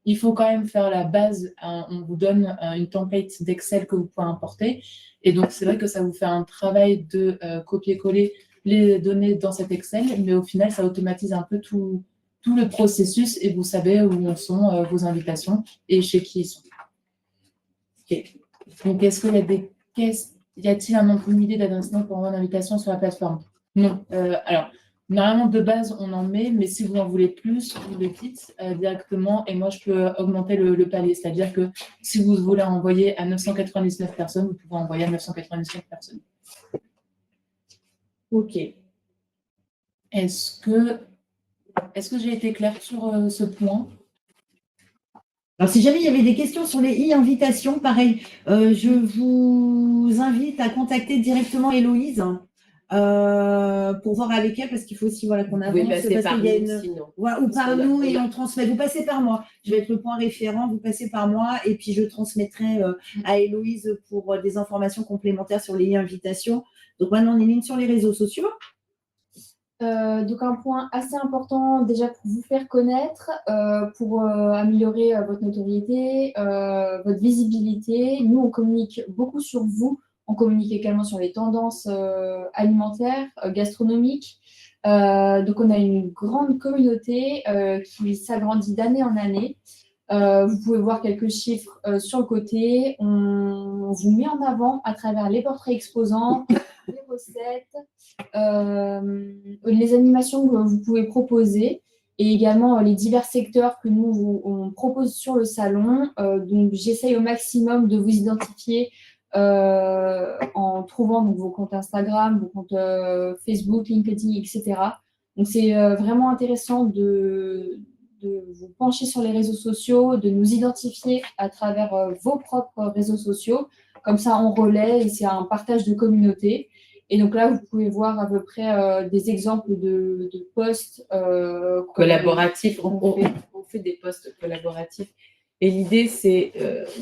il faut quand même faire la base. On vous donne une template d'Excel que vous pouvez importer. Et donc, c'est vrai que ça vous fait un travail de copier-coller les données dans cet Excel, mais au final, ça automatise un peu tout le processus et vous savez où en sont vos invitations et chez qui ils sont. Okay. Donc, est-ce qu'il y a y a-t-il un nombre limité d'adresses mail pour envoyer une invitation sur la plateforme? Non. Alors, Normalement, de base, on en met, mais si vous en voulez plus, vous le dites directement et moi, je peux augmenter le palier. C'est-à-dire que si vous voulez envoyer à 999 personnes, vous pouvez envoyer à 999 personnes. Ok. Est-ce que j'ai été claire sur ce point? Alors, si jamais il y avait des questions sur les e-invitations, pareil, je vous invite à contacter directement Héloïse pour voir avec elle, parce qu'il faut aussi voilà, qu'on Vous pouvez avance. passer Parce par qu'il y a nous, sinon. Voilà, ou Parce par qu'on a- nous on et a- on transmet. Vous passez par moi. Je vais être le point référent, vous passez par moi et puis je transmettrai à Héloïse pour des informations complémentaires sur les e-invitations. Donc maintenant, on est mis sur les réseaux sociaux. Donc un point assez important déjà pour vous faire connaître, pour améliorer votre notoriété, votre visibilité. Nous, on communique beaucoup sur vous. On communique également sur les tendances alimentaires, gastronomiques. Donc on a une grande communauté qui s'agrandit d'année en année. Vous pouvez voir quelques chiffres sur le côté. On vous met en avant à travers les portraits exposants, les recettes, les animations que vous pouvez proposer et également les divers secteurs que on propose sur le salon. Donc, j'essaye au maximum de vous identifier en trouvant donc, vos comptes Instagram, vos comptes Facebook, LinkedIn, etc. Donc, c'est vraiment intéressant de vous pencher sur les réseaux sociaux, de nous identifier à travers vos propres réseaux sociaux. Comme ça, on relaie et c'est un partage de communauté. Et donc là, vous pouvez voir à peu près des exemples de posts collaboratifs. On fait des posts collaboratifs. Et l'idée, c'est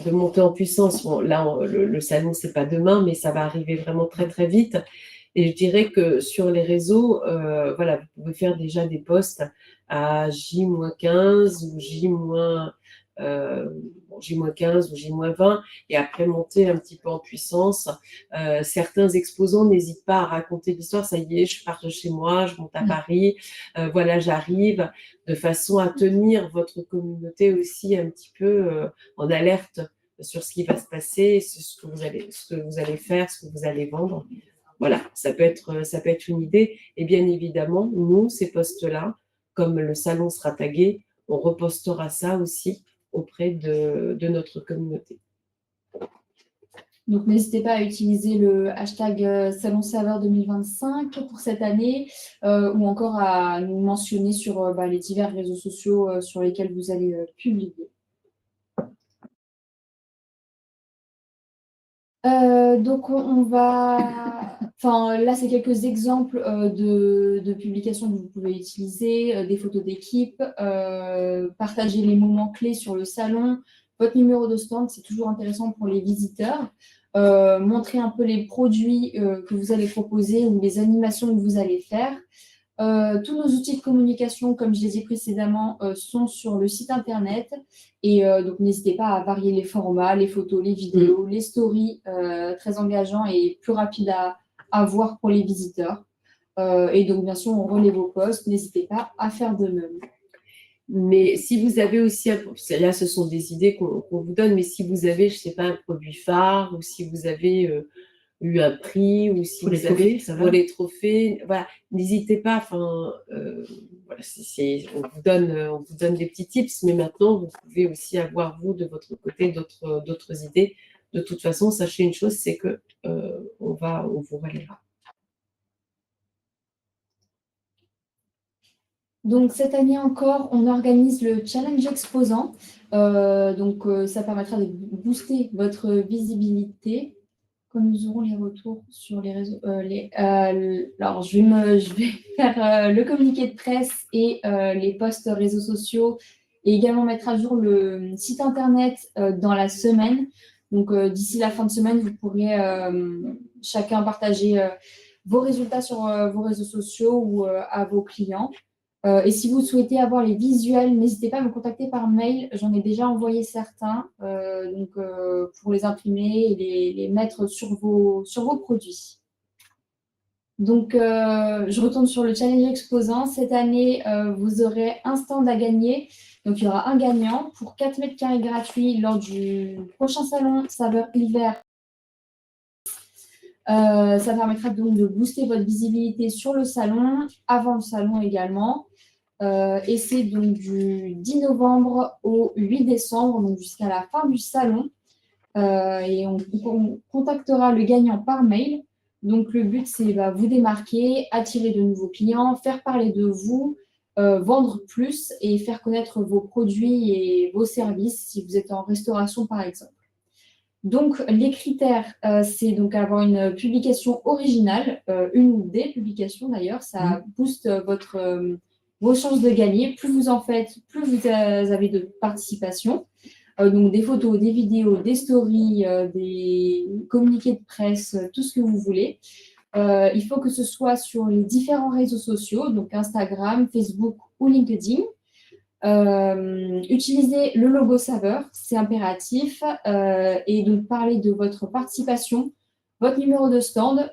de monter en puissance. Bon, là, le salon, c'est pas demain, mais ça va arriver vraiment très, très vite. Et je dirais que sur les réseaux, voilà, vous pouvez faire déjà des posts à J-15 ou J-15 ou J-20 et après monter un petit peu en puissance. Certains exposants n'hésitent pas à raconter l'histoire. Ça y est, je pars de chez moi, je monte à Paris, voilà, j'arrive, de façon à tenir votre communauté aussi un petit peu en alerte sur ce qui va se passer, sur ce que vous allez faire, ce que vous allez vendre. Voilà, ça peut être une idée. Et bien évidemment, nous, ces posts-là, comme le salon sera tagué, on repostera ça aussi auprès de notre communauté. Donc, n'hésitez pas à utiliser le hashtag Salon Saveur 2025 pour cette année ou encore à nous mentionner sur les divers réseaux sociaux sur lesquels vous allez publier. Donc, on va... Enfin, là, c'est quelques exemples de publications que vous pouvez utiliser, des photos d'équipe, partager les moments clés sur le salon, votre numéro de stand, c'est toujours intéressant pour les visiteurs. Montrer un peu les produits que vous allez proposer ou les animations que vous allez faire. Tous nos outils de communication, comme je l'ai dit précédemment, sont sur le site internet. Et donc, n'hésitez pas à varier les formats, les photos, les vidéos, les stories, très engageants et plus rapides à voir pour les visiteurs. Et donc, bien sûr, on relaie vos posts. N'hésitez pas à faire de même. Mais si vous avez aussi, là ce sont des idées qu'on vous donne, mais si vous avez, je ne sais pas, un produit phare ou si vous avez eu un prix ou si Pour les vous avez trophées, pour les trophées, voilà, n'hésitez pas. Enfin, voilà, on vous donne des petits tips, mais maintenant vous pouvez aussi avoir vous de votre côté d'autres idées. De toute façon, sachez une chose, c'est que on vous relèvera. Donc, cette année encore, on organise le Challenge Exposant. Ça permettra de booster votre visibilité. Comme nous aurons les retours sur les réseaux. Alors, je vais faire le communiqué de presse et les posts réseaux sociaux et également mettre à jour le site internet dans la semaine. Donc, d'ici la fin de semaine, vous pourrez chacun partager vos résultats sur vos réseaux sociaux ou à vos clients. Et si vous souhaitez avoir les visuels, n'hésitez pas à me contacter par mail. J'en ai déjà envoyé certains pour les imprimer et les mettre sur vos produits. Donc, je retourne sur le challenge exposant. Cette année, vous aurez un stand à gagner. Donc, il y aura un gagnant pour 4 mètres carrés gratuits lors du prochain salon Saveur Hiver. Ça permettra donc de booster votre visibilité sur le salon, avant le salon également. Et c'est donc du 10 novembre au 8 décembre, donc jusqu'à la fin du salon. Et on contactera le gagnant par mail. Donc, le but, c'est vous démarquer, attirer de nouveaux clients, faire parler de vous, vendre plus et faire connaître vos produits et vos services si vous êtes en restauration, par exemple. Donc, les critères, c'est donc avoir une publication originale, une ou des publications d'ailleurs, ça booste vos chances de gagner. Plus vous en faites, plus vous avez de participation. Donc, des photos, des vidéos, des stories, des communiqués de presse, tout ce que vous voulez. Il faut que ce soit sur les différents réseaux sociaux, donc Instagram, Facebook ou LinkedIn. Utilisez le logo saveur, c'est impératif, et donc parler de votre participation, votre numéro de stand,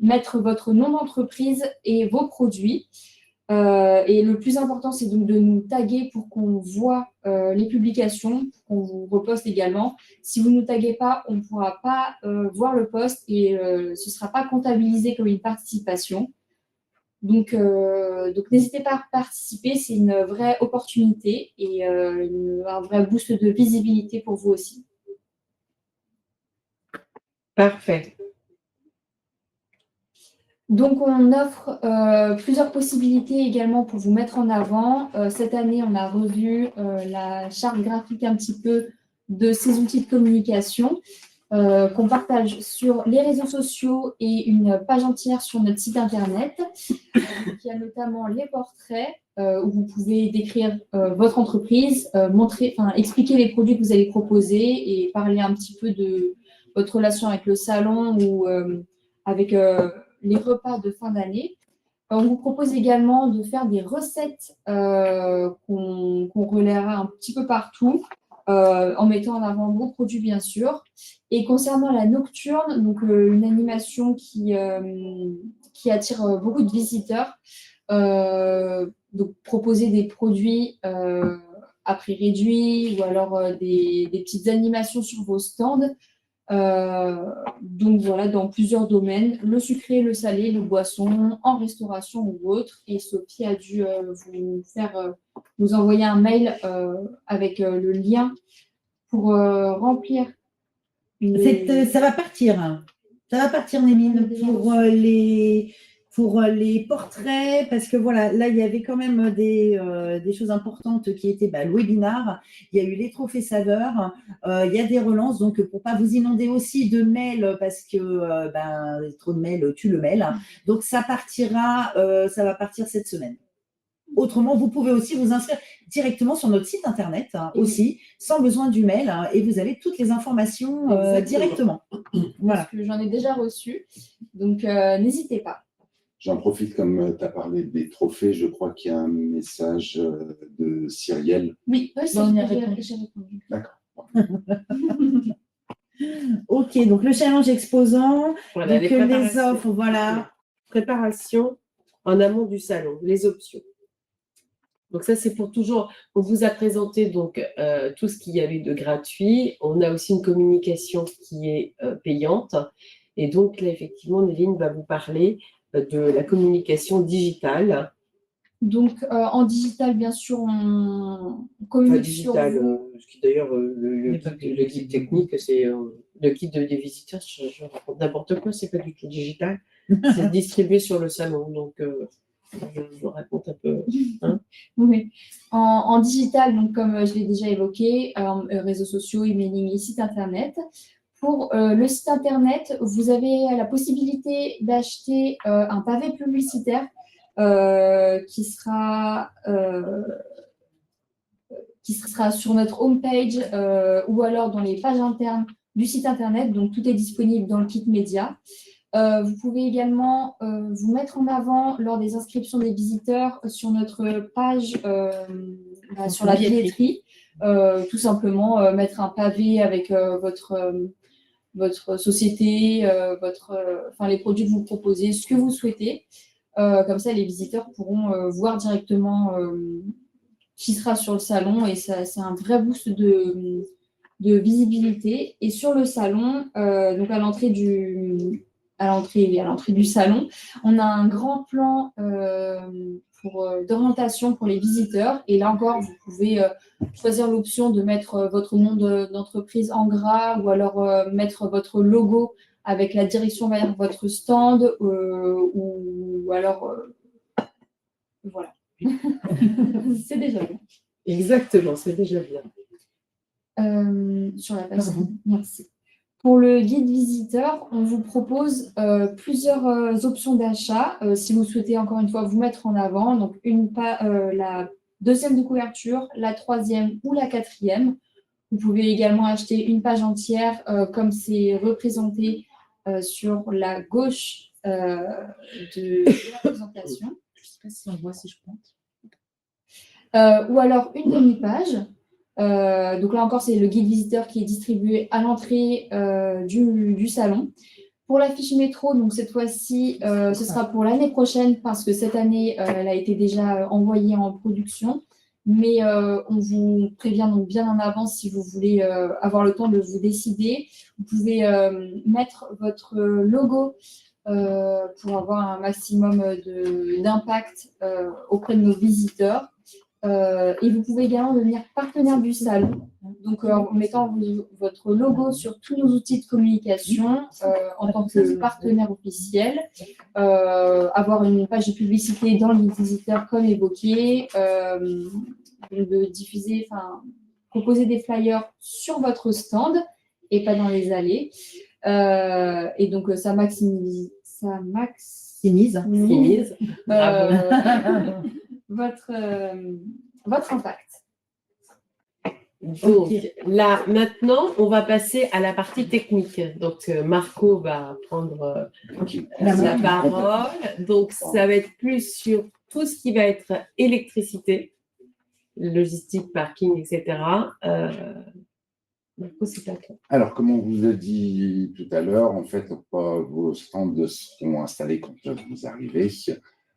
mettre votre nom d'entreprise et vos produits. Et le plus important, c'est donc de nous taguer pour qu'on voit les publications, qu'on vous reposte également. Si vous ne nous taguez pas, on ne pourra pas voir le post et ce ne sera pas comptabilisé comme une participation. Donc n'hésitez pas à participer, c'est une vraie opportunité et un vrai boost de visibilité pour vous aussi. Parfait. Donc, on offre plusieurs possibilités également pour vous mettre en avant. Cette année, on a revu la charte graphique un petit peu de ces outils de communication qu'on partage sur les réseaux sociaux et une page entière sur notre site internet. Il y a notamment les portraits où vous pouvez décrire votre entreprise, expliquer les produits que vous allez proposer et parler un petit peu de votre relation avec le salon ou avec les repas de fin d'année. On vous propose également de faire des recettes qu'on relaiera un petit peu partout en mettant en avant vos produits, bien sûr. Et concernant la nocturne, donc une animation qui attire beaucoup de visiteurs, donc proposer des produits à prix réduit ou alors des petites animations sur vos stands. Donc voilà, dans plusieurs domaines, le sucré, le salé, le boisson, en restauration ou autre. Et Sophie a dû vous envoyer un mail avec le lien pour remplir. Ça va partir. Ça va partir, Némine, pour les portraits, parce que voilà, là, il y avait quand même des choses importantes qui étaient le webinar, il y a eu les trophées saveurs, il y a des relances, donc pour ne pas vous inonder aussi de mails, parce que trop de mails tue le mail. Donc, ça va partir cette semaine. Autrement, vous pouvez aussi vous inscrire directement sur notre site internet aussi, sans besoin du mail, et vous avez toutes les informations directement. Voilà. Parce que j'en ai déjà reçu, donc n'hésitez pas. J'en profite, comme tu as parlé des trophées, je crois qu'il y a un message de Cyrielle. Oui, j'ai répondu. D'accord. Ok, donc le challenge exposant, voilà, donc les offres, voilà. Préparation en amont du salon, les options. Donc ça, c'est pour toujours, on vous a présenté donc tout ce qu'il y avait de gratuit. On a aussi une communication qui est payante. Et donc là, effectivement, Néline va vous parler de la communication digitale. Donc en digital, bien sûr, on communique digital, ce qui d'ailleurs, le guide technique, c'est le guide des visiteurs, je raconte n'importe quoi, c'est pas du tout digital. C'est distribué sur le salon, donc... je raconte un peu. Hein. Oui. En digital, donc comme je l'ai déjà évoqué, réseaux sociaux, emailing et site internet. Pour le site internet, vous avez la possibilité d'acheter un pavé publicitaire qui sera sur notre homepage ou alors dans les pages internes du site internet. Donc tout est disponible dans le kit média. Vous pouvez également vous mettre en avant lors des inscriptions des visiteurs sur notre page sur la billetterie. Tout simplement mettre un pavé avec votre société, les produits que vous proposez, ce que vous souhaitez. Comme ça, les visiteurs pourront voir directement qui sera sur le salon et c'est un vrai boost de visibilité. Et sur le salon, donc à l'entrée du salon, on a un grand plan d'orientation pour les visiteurs. Et là encore, vous pouvez choisir l'option de mettre votre nom d'entreprise en gras ou alors mettre votre logo avec la direction vers votre stand ou alors voilà. C'est déjà bien. Exactement, c'est déjà bien. Sur la page. Merci. Pour le guide visiteur, on vous propose plusieurs options d'achat si vous souhaitez encore une fois vous mettre en avant. Donc la deuxième de couverture, la troisième ou la quatrième. Vous pouvez également acheter une page entière comme c'est représenté sur la gauche de la présentation. Je ne sais pas si on voit si je compte. Ou alors une demi-page. Donc là encore, c'est le guide visiteur qui est distribué à l'entrée du salon. Pour la fiche métro, donc cette fois-ci, ce sera pour l'année prochaine parce que cette année, elle a été déjà envoyée en production. Mais on vous prévient donc bien en avance si vous voulez avoir le temps de vous décider. Vous pouvez mettre votre logo pour avoir un maximum d'impact auprès de nos visiteurs. Et vous pouvez également devenir partenaire du salon, donc en mettant votre logo sur tous nos outils de communication en tant que partenaire officiel, avoir une page de publicité dans le guide visiteur comme évoqué, de diffuser, proposer des flyers sur votre stand et pas dans les allées. Et donc ça maximise votre impact. Donc là, maintenant, on va passer à la partie technique. Donc, Marco va prendre la parole. Donc, ça va être plus sur tout ce qui va être électricité, logistique, parking, etc. Marco, c'est à toi. Alors, comme on vous a dit tout à l'heure, en fait, vos stands seront installés quand vous arrivez.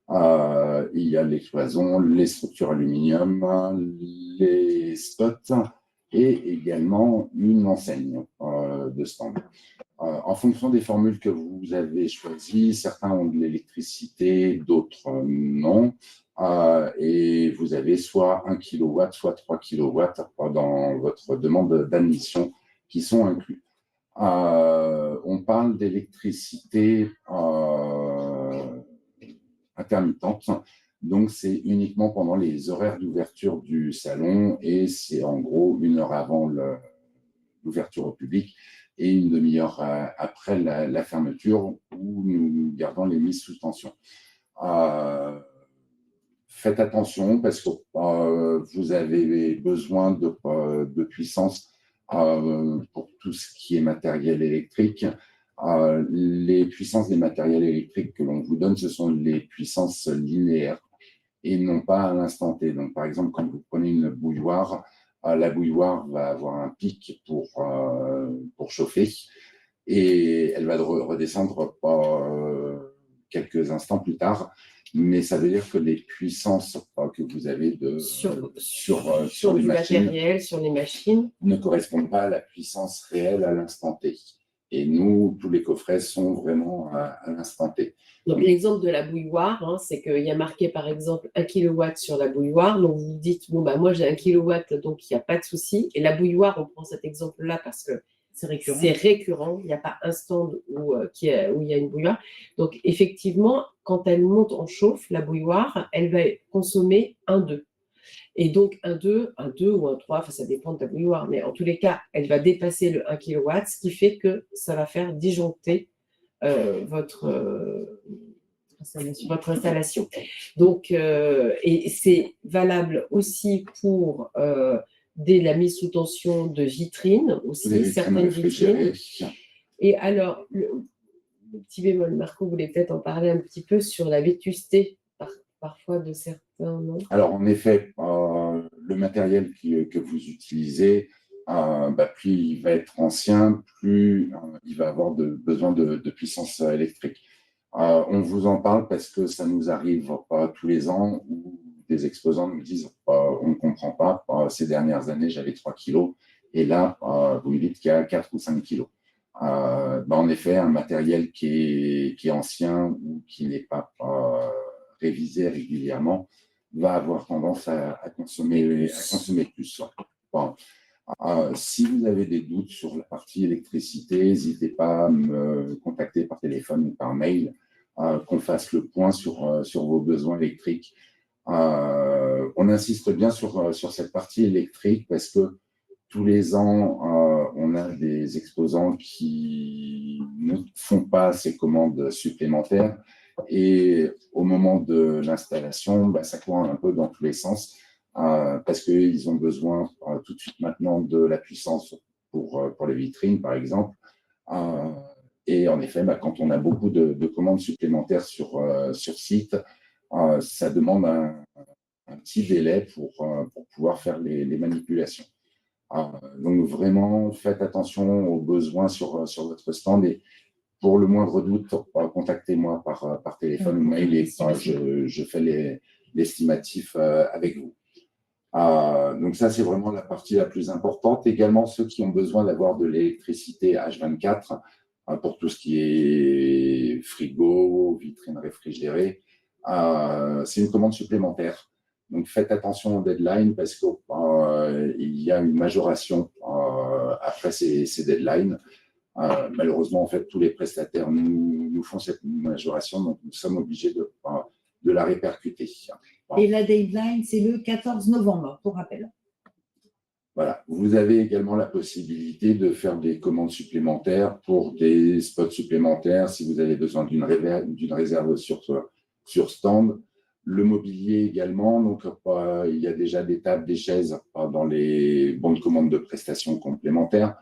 Il y a les cloisons, les structures aluminium, les spots et également une enseigne de stand. En fonction des formules que vous avez choisies, certains ont de l'électricité, d'autres non. Et vous avez soit 1 kW, soit 3 kW dans votre demande d'admission qui sont inclus. On parle d'électricité intermittente, donc c'est uniquement pendant les horaires d'ouverture du salon et c'est en gros 1 heure avant l'ouverture au public et une demi-heure après la fermeture où nous gardons les mises sous tension. Faites attention parce que vous avez besoin de puissance pour tout ce qui est matériel électrique. Les puissances des matériels électriques que l'on vous donne, ce sont les puissances linéaires et non pas à l'instant T. Donc, par exemple, quand vous prenez une bouilloire, la bouilloire va avoir un pic pour chauffer et elle va redescendre quelques instants plus tard. Mais ça veut dire que les puissances que vous avez sur les matériel, sur les machines, ne correspondent pas à la puissance réelle à l'instant T. Et nous, tous les coffrets sont vraiment à l'instant T. Donc, l'exemple de la bouilloire, c'est qu'il y a marqué, par exemple, 1 kW sur la bouilloire. Donc, vous dites, bon, moi, j'ai 1 kW, donc il n'y a pas de souci. Et la bouilloire, on prend cet exemple-là parce que c'est récurrent. Il n'y a pas un stand où il y a une bouilloire. Donc, effectivement, quand elle monte en chauffe, la bouilloire, elle va consommer 1,2. Et donc, 1,2 ou 1,3, ça dépend de la bouilloire. Mais en tous les cas, elle va dépasser le 1 kW, ce qui fait que ça va faire disjoncter votre installation. Donc, et c'est valable aussi pour dès la mise sous tension de vitrines aussi, certaines vitrines. Et alors, le petit bémol, Marco voulait peut-être en parler un petit peu sur la vétusté parfois de certains, non ? Alors, en effet, le matériel que vous utilisez, plus il va être ancien, plus il va avoir besoin de puissance électrique. On vous en parle parce que ça nous arrive tous les ans où des exposants nous disent on ne comprend pas, ces dernières années j'avais 3 kilos Et là, vous me dites qu'il y a 4 ou 5 kilos. En effet, un matériel qui est ancien ou qui n'est pas révisé régulièrement va avoir tendance à consommer plus. Bon. Si vous avez des doutes sur la partie électricité, n'hésitez pas à me contacter par téléphone ou par mail, qu'on fasse le point sur vos besoins électriques. On insiste bien sur cette partie électrique parce que tous les ans, on a des exposants qui ne font pas ces commandes supplémentaires et au moment de l'installation, ça court un peu dans tous les sens parce qu'ils ont besoin tout de suite maintenant de la puissance pour les vitrines, par exemple. Et en effet, quand on a beaucoup de commandes supplémentaires sur site, ça demande un petit délai pour pouvoir faire les manipulations. Donc vraiment, faites attention aux besoins sur votre stand et pour le moindre doute, contactez-moi par téléphone ou mail et je fais l'estimatif avec vous. Donc ça, c'est vraiment la partie la plus importante. Également, ceux qui ont besoin d'avoir de l'électricité H24 pour tout ce qui est frigo, vitrine réfrigérée, c'est une commande supplémentaire. Donc, faites attention au deadline parce qu'il y a une majoration après ces deadlines. Malheureusement, en fait, tous les prestataires nous font cette majoration, donc nous sommes obligés de la répercuter. Et la deadline, c'est le 14 novembre, pour rappel. Voilà. Vous avez également la possibilité de faire des commandes supplémentaires pour des spots supplémentaires si vous avez besoin d'une réserve sur stand. Le mobilier également, donc il y a déjà des tables, des chaises dans les bons de commande de prestations complémentaires.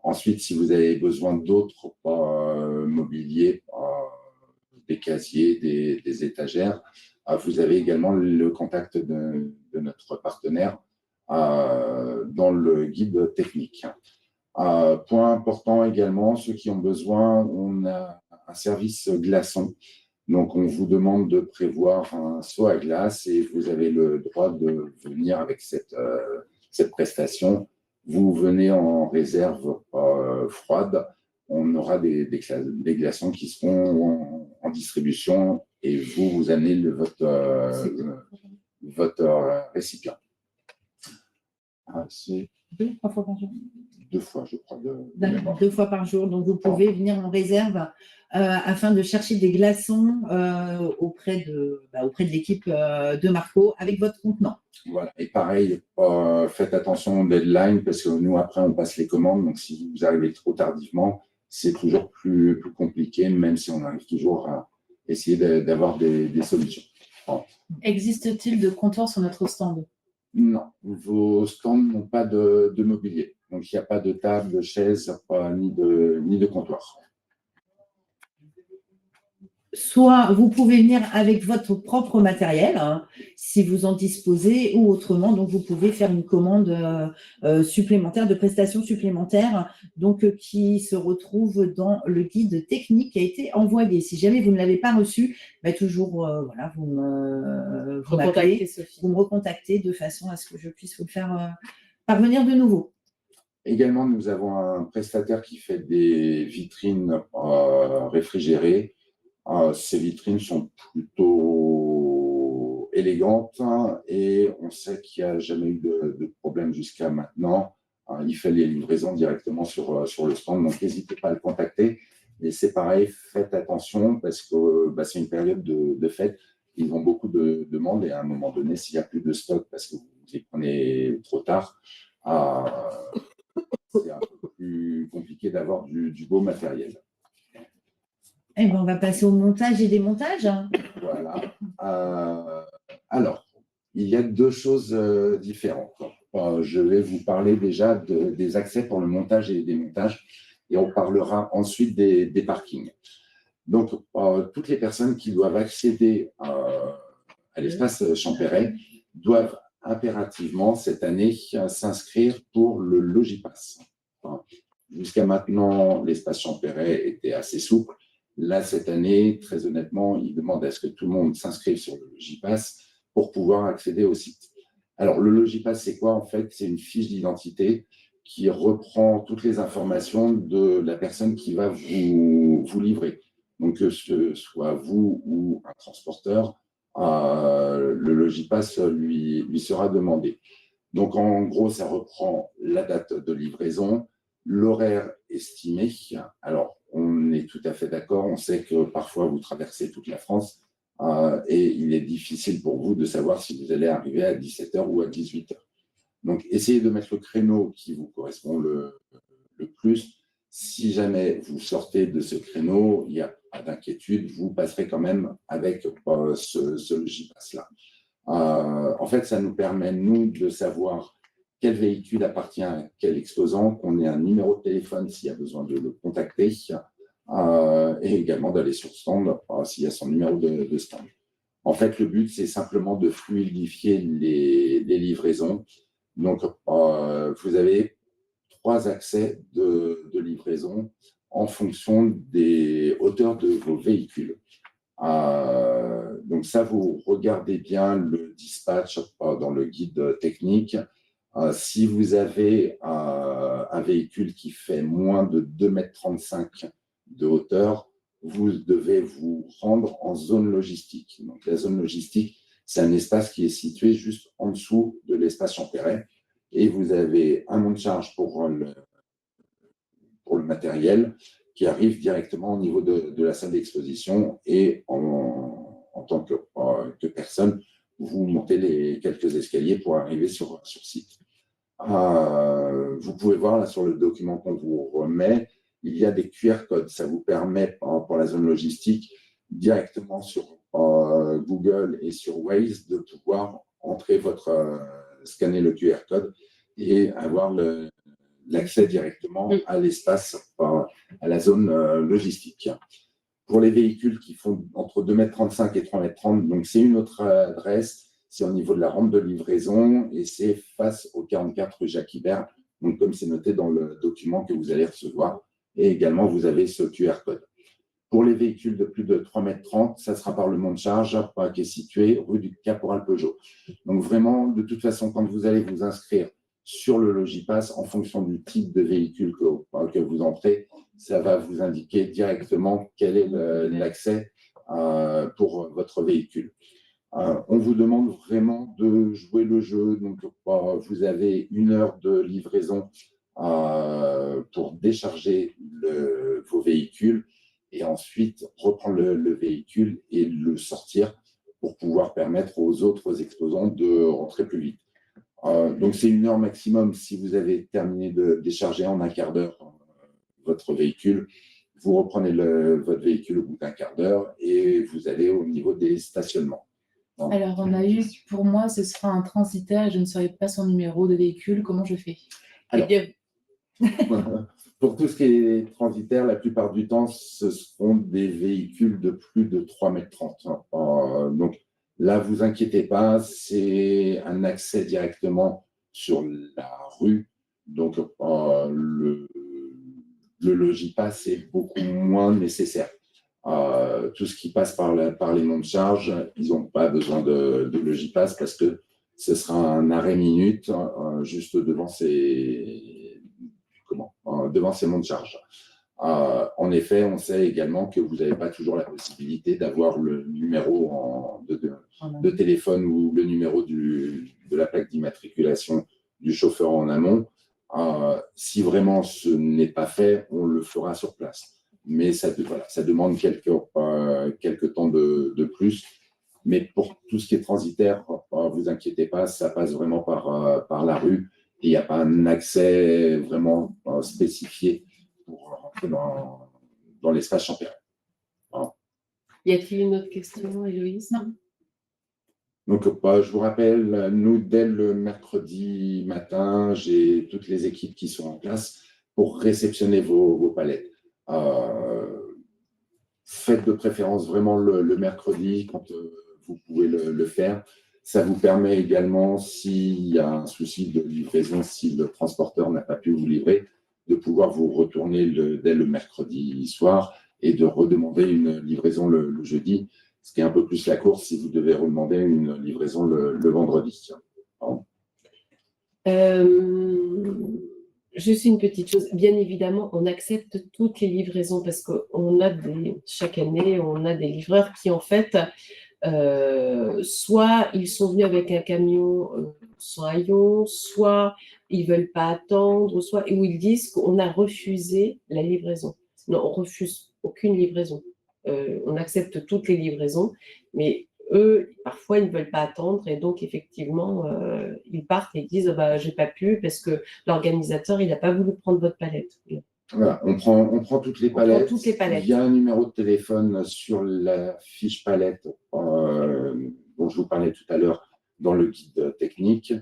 Ensuite, si vous avez besoin d'autres mobiliers, des casiers, des étagères, vous avez également le contact de notre partenaire dans le guide technique. Point important également, ceux qui ont besoin, on a un service glaçon. Donc, on vous demande de prévoir un seau à glace et vous avez le droit de venir avec cette prestation. Vous venez en réserve froide. On aura des glaçons qui seront en distribution et vous amenez votre récipient. C'est 2 fois par jour. 2 fois, je crois. D'accord, 2 fois par jour. Donc, vous pouvez venir en réserve afin de chercher des glaçons auprès de l'équipe de Marco avec votre contenant. Voilà. Et pareil, faites attention au deadline parce que nous, après, on passe les commandes. Donc, si vous arrivez trop tardivement, c'est toujours plus compliqué, même si on arrive toujours à essayer d'avoir des solutions. Existe-t-il de comptoir sur notre stand? Non, vos stands n'ont pas de mobilier. Donc, il n'y a pas de table, de chaise, ni de comptoir. Soit vous pouvez venir avec votre propre matériel, si vous en disposez, ou autrement, donc vous pouvez faire une commande supplémentaire, de prestations supplémentaires, donc qui se retrouve dans le guide technique qui a été envoyé. Si jamais vous ne l'avez pas reçu, toujours, voilà, vous me recontactez de façon à ce que je puisse vous le faire parvenir de nouveau. Également, nous avons un prestataire qui fait des vitrines réfrigérées. Ces vitrines sont plutôt élégantes et on sait qu'il n'y a jamais eu de problème jusqu'à maintenant. Il fait les livraisons directement sur le stand, donc n'hésitez pas à le contacter. Et c'est pareil, faites attention parce que c'est une période de fête. Ils ont beaucoup de demandes et à un moment donné, s'il n'y a plus de stock parce que vous les prenez trop tard, c'est un peu plus compliqué d'avoir du beau matériel. Eh bien, on va passer au montage et démontage. Voilà. Alors, il y a 2 choses différentes. Je vais vous parler déjà des accès pour le montage et le démontage et on parlera ensuite des parkings. Donc, toutes les personnes qui doivent accéder à l'espace Champéret doivent impérativement cette année s'inscrire pour le Logipass. Jusqu'à maintenant, l'espace Champéret était assez souple. Là, cette année, très honnêtement, ils demandent à ce que tout le monde s'inscrive sur le Logipass pour pouvoir accéder au site. Alors, le Logipass, c'est quoi en fait? C'est une fiche d'identité qui reprend toutes les informations de la personne qui va vous livrer. Donc, que ce soit vous ou un transporteur, le Logipass lui sera demandé. Donc, en gros, ça reprend la date de livraison, l'horaire estimé. Alors, on est tout à fait d'accord, on sait que parfois vous traversez toute la France et il est difficile pour vous de savoir si vous allez arriver à 17h ou à 18h. Donc, essayez de mettre le créneau qui vous correspond le plus. Si jamais vous sortez de ce créneau, il n'y a pas d'inquiétude, vous passerez quand même avec ce Logipass-là. En fait, ça nous permet, nous, de savoir quel véhicule appartient à quel exposant, qu'on ait un numéro de téléphone s'il y a besoin de le contacter, et également d'aller sur stand s'il y a son numéro de stand. En fait, le but, c'est simplement de fluidifier les livraisons. Donc, vous avez 3 accès de livraison en fonction des hauteurs de vos véhicules. Donc ça, vous regardez bien le dispatch dans le guide technique. Si vous avez un véhicule qui fait moins de 2,35 m de hauteur, vous devez vous rendre en zone logistique. Donc la zone logistique, c'est un espace qui est situé juste en dessous de l'espace Champéret. Et vous avez un monte-charge pour le matériel qui arrive directement au niveau de la salle d'exposition et en tant que personne, vous montez les quelques escaliers pour arriver sur site. Vous pouvez voir là sur le document qu'on vous remet, il y a des QR codes. Ça vous permet pour la zone logistique directement sur Google et sur Waze de pouvoir entrer scanner le QR code et avoir l'accès directement à l'espace, à la zone logistique. Pour les véhicules qui font entre 2,35 m et 3,30 m, donc c'est une autre adresse, c'est au niveau de la rampe de livraison et c'est face au 44 rue Jacques Ibert, donc comme c'est noté dans le document que vous allez recevoir. Et également, vous avez ce QR code. Pour les véhicules de plus de 3,30 m, ça sera par le monte-charge qui est situé rue du Caporal Peugeot. Donc vraiment, de toute façon, quand vous allez vous inscrire sur le Logipass, en fonction du type de véhicule que vous entrez, ça va vous indiquer directement quel est l'accès pour votre véhicule. On vous demande vraiment de jouer le jeu. Donc, vous avez 1 heure de livraison pour décharger vos véhicules et ensuite reprendre le véhicule et le sortir pour pouvoir permettre aux autres exposants de rentrer plus vite. Donc, c'est 1 heure maximum. Si vous avez terminé de décharger en 1/4 d'heure votre véhicule, vous reprenez votre véhicule au bout d'1 quart d'heure et vous allez au niveau des stationnements. Alors, on a eu, pour moi, ce sera un transitaire et je ne saurais pas son numéro de véhicule. Comment je fais? Alors, pour tout ce qui est transitaire, la plupart du temps, ce seront des véhicules de plus de 3,30 m. Donc, là, vous inquiétez pas, c'est un accès directement sur la rue. Donc, le Logipass est beaucoup moins nécessaire. Tout ce qui passe par les monte-charge, ils n'ont pas besoin de Logipass parce que ce sera un arrêt minute juste devant ces monte-charge. En effet, on sait également que vous n'avez pas toujours la possibilité d'avoir le numéro de téléphone ou le numéro de la plaque d'immatriculation du chauffeur en amont. Si vraiment ce n'est pas fait, on le fera sur place. Mais ça demande quelques temps de plus. Mais pour tout ce qui est transitaire, vous inquiétez pas, ça passe vraiment par la rue. Et il n'y a pas un accès vraiment spécifié pour rentrer dans l'espace Champéret. Voilà. Y a-t-il une autre question, Héloïse? Non. Donc, je vous rappelle, nous, dès le mercredi matin, j'ai toutes les équipes qui sont en place pour réceptionner vos palettes. Faites de préférence vraiment le mercredi quand vous pouvez le faire. Ça vous permet également, s'il y a un souci de livraison, si le transporteur n'a pas pu vous livrer, de pouvoir vous retourner dès le mercredi soir et de redemander une livraison le jeudi, ce qui est un peu plus la course si vous devez redemander une livraison le vendredi. Juste une petite chose, bien évidemment, on accepte toutes les livraisons parce qu'on a chaque année, on a des livreurs qui, en fait, soit ils sont venus avec un camion sans haillons, soit ils ne veulent pas attendre, soit où ils disent qu'on a refusé la livraison. Non, on refuse aucune livraison. On accepte toutes les livraisons, mais eux, parfois, ils ne veulent pas attendre et donc, effectivement, ils partent et disent bah, « j'ai pas pu parce que l'organisateur, il n'a pas voulu prendre votre palette ». Voilà, on prend toutes les palettes. Toutes les palettes. Il y a un numéro de téléphone sur la fiche palette dont je vous parlais tout à l'heure dans le guide technique.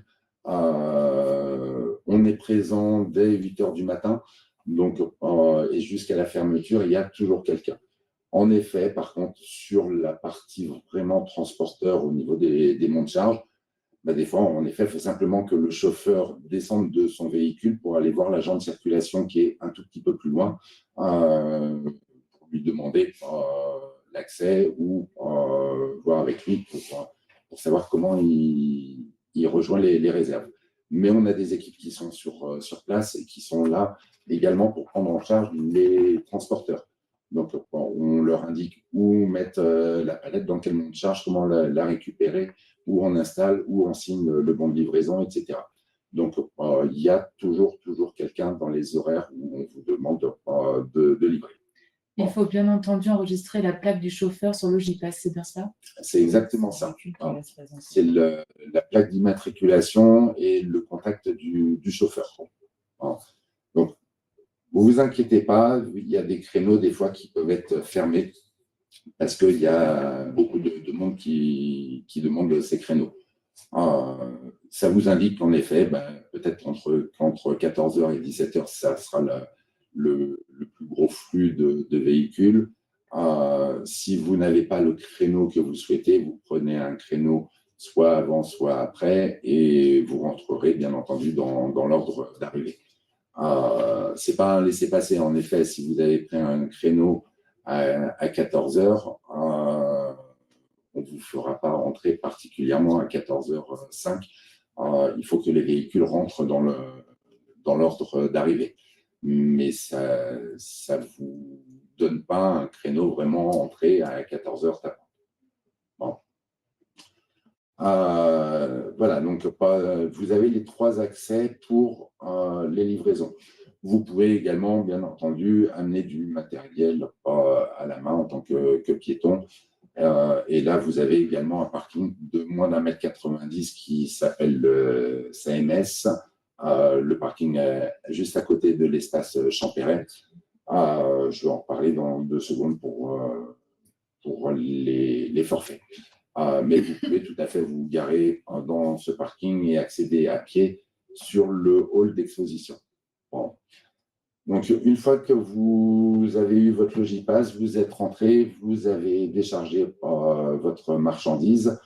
On est présent dès 8 h du matin, donc, et jusqu'à la fermeture, il y a toujours quelqu'un. En effet, par contre, sur la partie vraiment transporteur au niveau des monts de charge, bah, des fois, en effet, il faut simplement que le chauffeur descende de son véhicule pour aller voir l'agent de circulation qui est un tout petit peu plus loin pour lui demander l'accès ou voir avec lui pour savoir comment il rejoint les réserves. Mais on a des équipes qui sont sur place et qui sont là également pour prendre en charge les transporteurs. Donc, on leur indique où mettre la palette, dans quel mont de charge, comment la récupérer, où on installe, où on signe le bon de livraison, etc. Donc, il y a toujours quelqu'un dans les horaires où on vous demande de livrer. Il faut bien entendu enregistrer la plaque du chauffeur sur le J-Pass, c'est bien ça? C'est exactement ça. C'est la plaque d'immatriculation et le contact du chauffeur. Donc, vous vous inquiétez pas, il y a des créneaux des fois qui peuvent être fermés parce qu'il y a beaucoup de monde qui demande ces créneaux. Ça vous indique qu'en effet, peut-être entre 14 h et 17 h, ça sera le plus gros flux de véhicules. Si vous n'avez pas le créneau que vous souhaitez, vous prenez un créneau soit avant, soit après, et vous rentrerez bien entendu dans l'ordre d'arrivée. Ce n'est pas un laisser-passer. En effet, si vous avez pris un créneau à 14 h, on ne vous fera pas rentrer particulièrement à 14h05. Il faut que les véhicules rentrent dans l'ordre d'arrivée. Mais ça ne vous donne pas un créneau vraiment entré à 14h tapant. Bon. Voilà, donc vous avez les 3 accès pour les livraisons. Vous pouvez également, bien entendu, amener du matériel à la main en tant que piéton. Et là, vous avez également un parking de moins d'1,90 m qui s'appelle le CMS. Le parking est juste à côté de l'espace Champéret. Je vais en parler dans 2 secondes pour les forfaits. Mais vous pouvez tout à fait vous garer dans ce parking et accéder à pied sur le hall d'exposition. Bon. Donc, une fois que vous avez eu votre Logipass, vous êtes rentré, vous avez déchargé votre marchandise,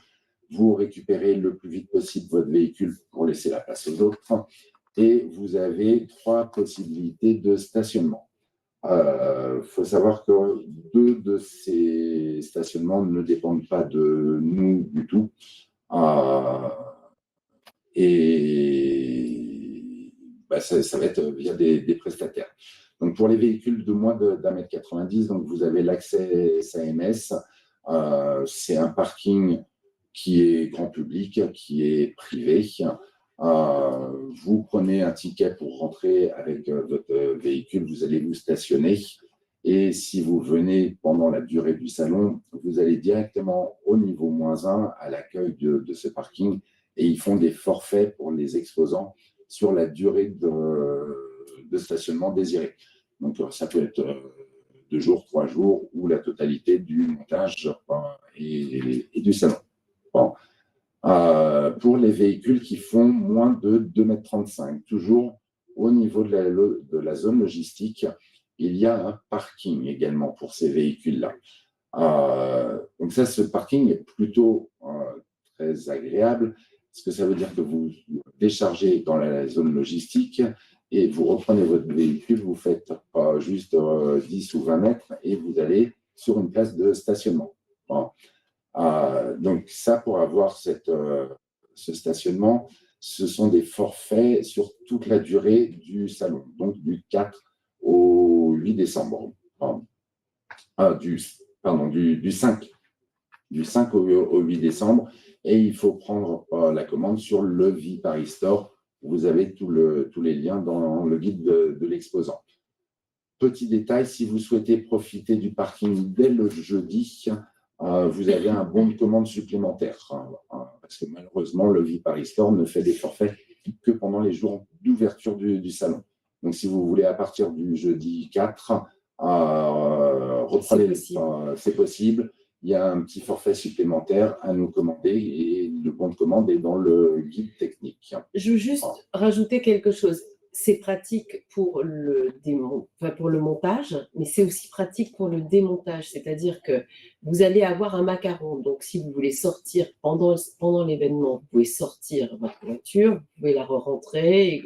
vous récupérez le plus vite possible votre véhicule pour laisser la place aux autres et vous avez 3 possibilités de stationnement. Faut savoir que 2 de ces stationnements ne dépendent pas de nous du tout. Et ça va être via des prestataires. Donc, pour les véhicules de moins d'1,90 m, donc vous avez l'accès SAMS. C'est un parking qui est grand public, qui est privé. Vous prenez un ticket pour rentrer avec votre véhicule, vous allez vous stationner. Et si vous venez pendant la durée du salon, vous allez directement au niveau -1 à l'accueil de ce parking et ils font des forfaits pour les exposants sur la durée de stationnement désirée. Donc, ça peut être 2 jours, 3 jours ou la totalité du montage et du salon. Bon. Pour les véhicules qui font moins de 2,35 m, toujours au niveau de la zone logistique, il y a un parking également pour ces véhicules-là. Donc ça, ce parking est plutôt très agréable, parce que ça veut dire que vous déchargez dans la zone logistique et vous reprenez votre véhicule, vous faites juste 10 ou 20 mètres et vous allez sur une place de stationnement. Bon. Donc ça, pour avoir ce stationnement, ce sont des forfaits sur toute la durée du salon, donc du 4 au 8 décembre. Du 5 au 8 décembre, et il faut prendre la commande sur le Viparis Store. Vous avez tous les liens dans le guide de l'exposant. Petit détail, si vous souhaitez profiter du parking dès le jeudi, vous avez un bon de commande supplémentaire, parce que malheureusement, le Viparis Store ne fait des forfaits que pendant les jours d'ouverture du salon. Donc, si vous voulez, à partir du jeudi 4, c'est possible. Il y a un petit forfait supplémentaire à nous commander et le bon de commande est dans le guide technique. Je veux juste rajouter quelque chose. C'est pratique pour le montage, mais c'est aussi pratique pour le démontage. C'est-à-dire que vous allez avoir un macaron. Donc, si vous voulez sortir pendant l'événement, vous pouvez sortir votre voiture, vous pouvez la re-rentrer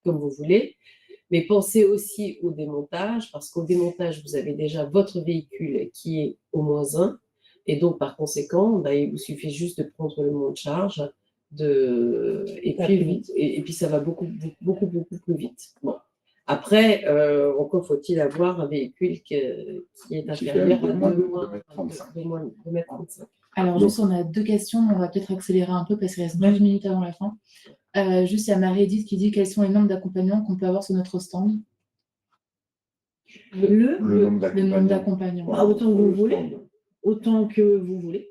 comme vous voulez. Mais pensez aussi au démontage, parce qu'au démontage, vous avez déjà votre véhicule qui est au -1. Et donc, par conséquent, il vous suffit juste de prendre le monte-charge. Et puis ça va beaucoup plus vite. Bon. Après, encore faut-il avoir un véhicule qui est inférieur à 2,35 m. Alors, juste, on a 2 questions. On va peut-être accélérer un peu parce qu'il reste 9 minutes avant la fin. Juste, il y a Marie-Edith qui dit quels sont les nombres d'accompagnants qu'on peut avoir sur notre stand. Le nombre d'accompagnants. Autant que vous voulez. Autant que vous voulez.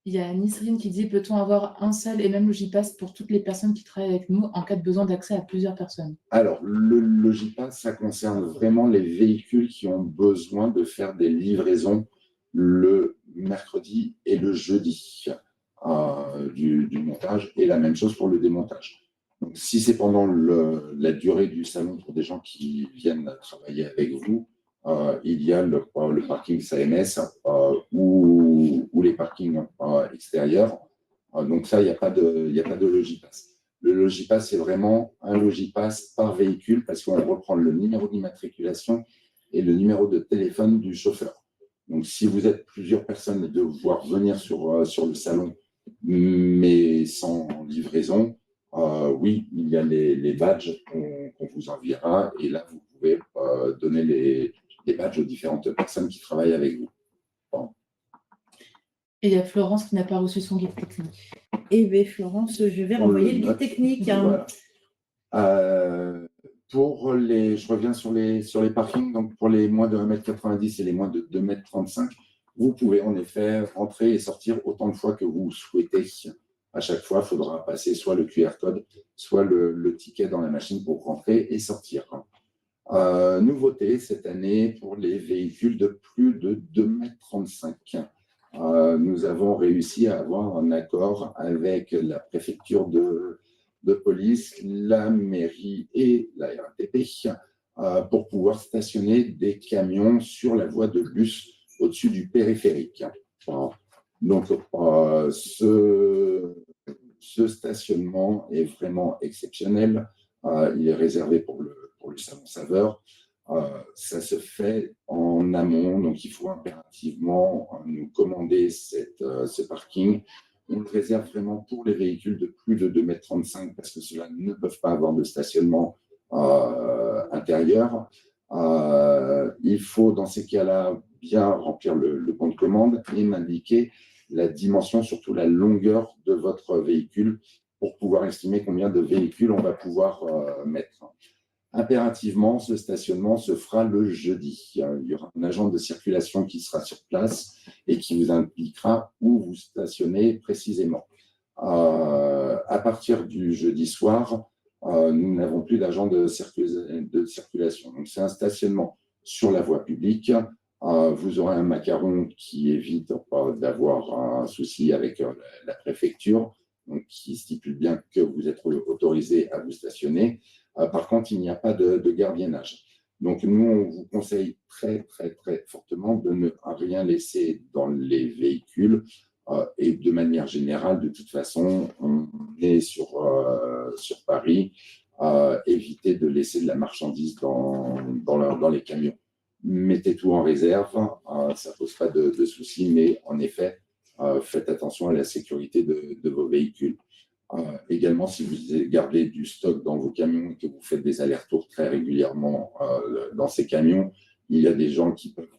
Il y a Nisrine qui dit peut-on avoir un seul et même Logipass pour toutes les personnes qui travaillent avec nous en cas de besoin d'accès à plusieurs personnes? Alors, le Logipass, ça concerne vraiment les véhicules qui ont besoin de faire des livraisons le mercredi et le jeudi du montage, et la même chose pour le démontage. Donc, si c'est pendant la durée du salon pour des gens qui viennent travailler avec vous, il y a le parking CMS ou les parkings extérieurs. Donc ça, il n'y a pas de Logipass. Le Logipass, c'est vraiment un Logipass par véhicule parce qu'on reprend le numéro d'immatriculation et le numéro de téléphone du chauffeur. Donc, si vous êtes plusieurs personnes et devoir venir sur le salon, mais sans livraison, oui, il y a les badges qu'on vous enverra, et là, vous pouvez donner les badges aux différentes personnes qui travaillent avec vous. Bon. Et il y a Florence qui n'a pas reçu son guide technique. Eh bien, Florence, je vais renvoyer le guide technique. Voilà. Je reviens sur les parkings. Donc, pour les moins de 1,90 m et les moins de 2,35 m, vous pouvez en effet rentrer et sortir autant de fois que vous souhaitez. À chaque fois, il faudra passer soit le QR code, soit le ticket dans la machine pour rentrer et sortir. Nouveauté cette année pour les véhicules de plus de 2,35 m. Nous avons réussi à avoir un accord avec la préfecture de police, la mairie et la RATP pour pouvoir stationner des camions sur la voie de bus au-dessus du périphérique. Donc, ce stationnement est vraiment exceptionnel. Il est réservé pour le salon Saveur. Ça se fait en amont, donc il faut impérativement nous commander ce parking. On le réserve vraiment pour les véhicules de plus de 2,35 m parce que ceux-là ne peuvent pas avoir de stationnement intérieur. Il faut, dans ces cas-là, bien remplir le bon de commande et m'indiquer la dimension, surtout la longueur de votre véhicule pour pouvoir estimer combien de véhicules on va pouvoir mettre. Impérativement, ce stationnement se fera le jeudi. Il y aura un agent de circulation qui sera sur place et qui vous indiquera où vous stationnez précisément. À partir du jeudi soir, nous n'avons plus d'agent de circulation. Donc, c'est un stationnement sur la voie publique. Vous aurez un macaron qui évite d'avoir un souci avec la préfecture, donc qui stipule bien que vous êtes autorisé à vous stationner. Par contre, il n'y a pas de gardiennage. Donc, nous, on vous conseille très, très, très fortement de ne rien laisser dans les véhicules. Et de manière générale, de toute façon, on est sur Paris. Évitez de laisser de la marchandise dans les camions. Mettez tout en réserve, ça ne pose pas de soucis, mais en effet, faites attention à la sécurité de vos véhicules. Également, si vous gardez du stock dans vos camions et que vous faites des allers-retours très régulièrement dans ces camions, il y a des gens qui peuvent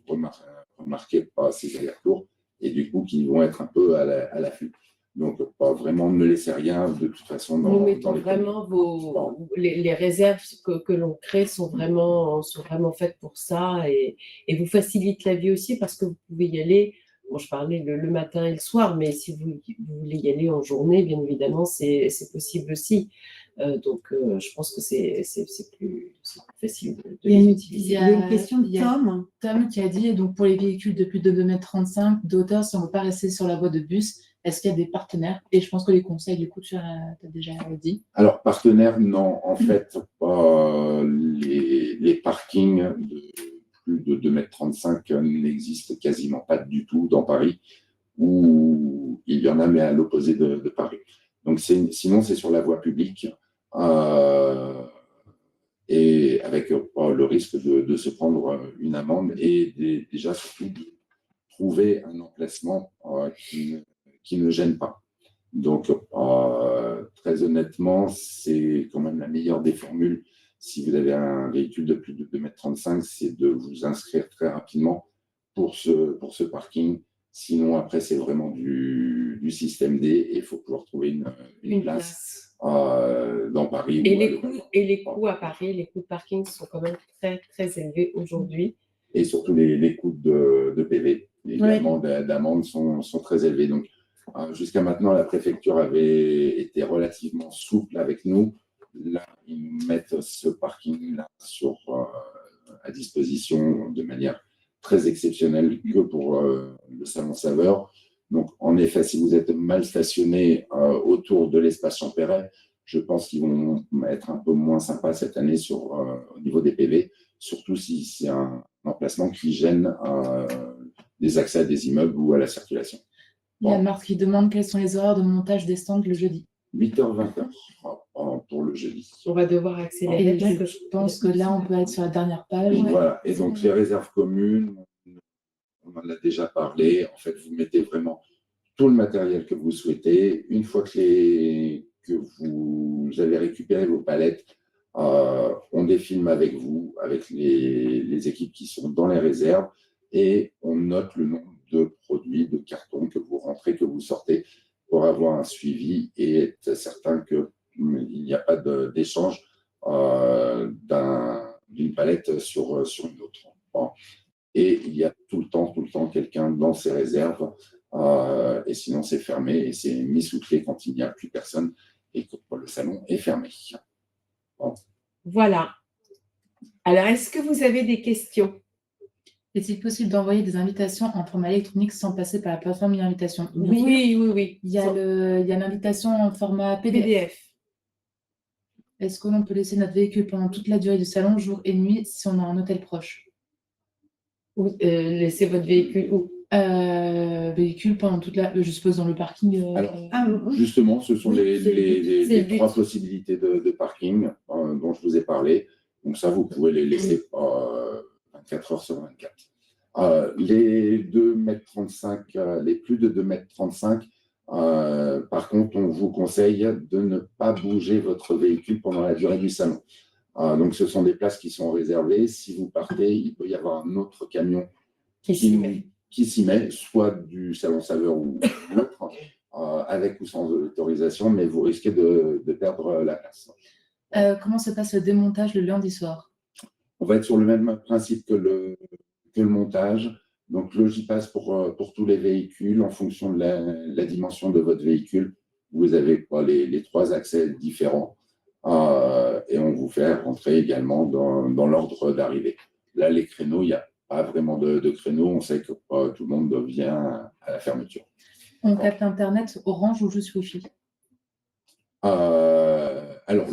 remarquer pas ces allers-retours et du coup qui vont être un peu à l'affût. Donc, pas vraiment, ne laissez rien de toute façon Nous dans mettons les vraiment camions. les réserves que l'on crée sont vraiment faites pour ça et vous facilite la vie aussi parce que vous pouvez y aller. Bon, je parlais le matin et le soir, mais si vous voulez y aller en journée, bien évidemment, c'est possible aussi. Je pense que c'est plus facile de Il y a les une, utiliser. il y a une question de il y a Tom. Tom qui a dit, donc pour les véhicules de plus de 2,35 m d'auteur, si on ne veut pas rester sur la voie de bus, est-ce qu'il y a des partenaires? Et je pense que les conseils, du coup, tu as déjà dit. Alors, partenaires, non. En fait, les parkings de plus de 2,35 m n'existent quasiment pas du tout dans Paris, où il y en a, mais à l'opposé de Paris. Donc, sinon, c'est sur la voie publique, et avec le risque de se prendre une amende et déjà surtout de trouver un emplacement qui ne gêne pas. Donc, très honnêtement, c'est quand même la meilleure des formules. Si vous avez un véhicule de plus de 2,35 m, c'est de vous inscrire très rapidement pour ce parking. Sinon, après, c'est vraiment du système D et il faut pouvoir trouver une place dans Paris. Et les coûts à Paris, les coûts de parking sont quand même très, très élevés aujourd'hui. Et surtout, les coûts de PV, également d'amende sont très élevés. Donc, jusqu'à maintenant, la préfecture avait été relativement souple avec nous. Là, ils nous mettent ce parking-là à disposition de manière très exceptionnelle que pour le salon Saveur. Donc, en effet, si vous êtes mal stationné autour de l'espace Champéret, je pense qu'ils vont être un peu moins sympas cette année au niveau des PV, surtout si c'est un emplacement qui gêne des accès à des immeubles ou à la circulation. Il y a Marc qui demande quels sont les horaires de montage des stands le jeudi. 8h, 20h pour le jeudi. On va devoir accélérer. Et je pense que là, on peut être sur la dernière page. Voilà. Et donc, les réserves communes, on en a déjà parlé. En fait, vous mettez vraiment tout le matériel que vous souhaitez. Une fois que vous avez récupéré vos palettes, on défilme avec vous, avec les équipes qui sont dans les réserves, et on note le nombre de produits, de cartons que vous rentrez, que vous sortez, pour avoir un suivi et être certain qu'il n'y a pas d'échange d'une palette sur une autre. Bon. Et il y a tout le temps quelqu'un dans ces réserves, et sinon c'est fermé et c'est mis sous clé quand il n'y a plus personne et que le salon est fermé. Bon. Voilà. Alors, est-ce que vous avez des questions? Est-il possible d'envoyer des invitations en format électronique sans passer par la plateforme d'invitation? Oui. Il y a une invitation en format PDF. Est-ce que l'on peut laisser notre véhicule pendant toute la durée du salon, jour et nuit, si on a un hôtel proche? Laissez votre véhicule où? Véhicule pendant je suppose dans le parking. Alors, justement, ce sont les trois possibilités de parking dont je vous ai parlé. Donc ça, vous pouvez les laisser 24 heures sur 24. Les 2,35 m, les plus de 2,35 m, par contre, on vous conseille de ne pas bouger votre véhicule pendant la durée du salon. Donc, ce sont des places qui sont réservées. Si vous partez, il peut y avoir un autre camion qui s'y met, soit du salon Saveur ou l'autre, avec ou sans autorisation, mais vous risquez de perdre la place. Comment se passe le démontage le lundi soir? On va être sur le même principe que le montage. Donc, Logipass pour tous les véhicules, en fonction de la dimension de votre véhicule, vous avez les trois accès différents. Et on vous fait rentrer également dans l'ordre d'arrivée. Là, les créneaux, il n'y a pas vraiment de créneaux. On sait que tout le monde vient à la fermeture. On capte Internet Orange ou juste Wi-Fi? Alors,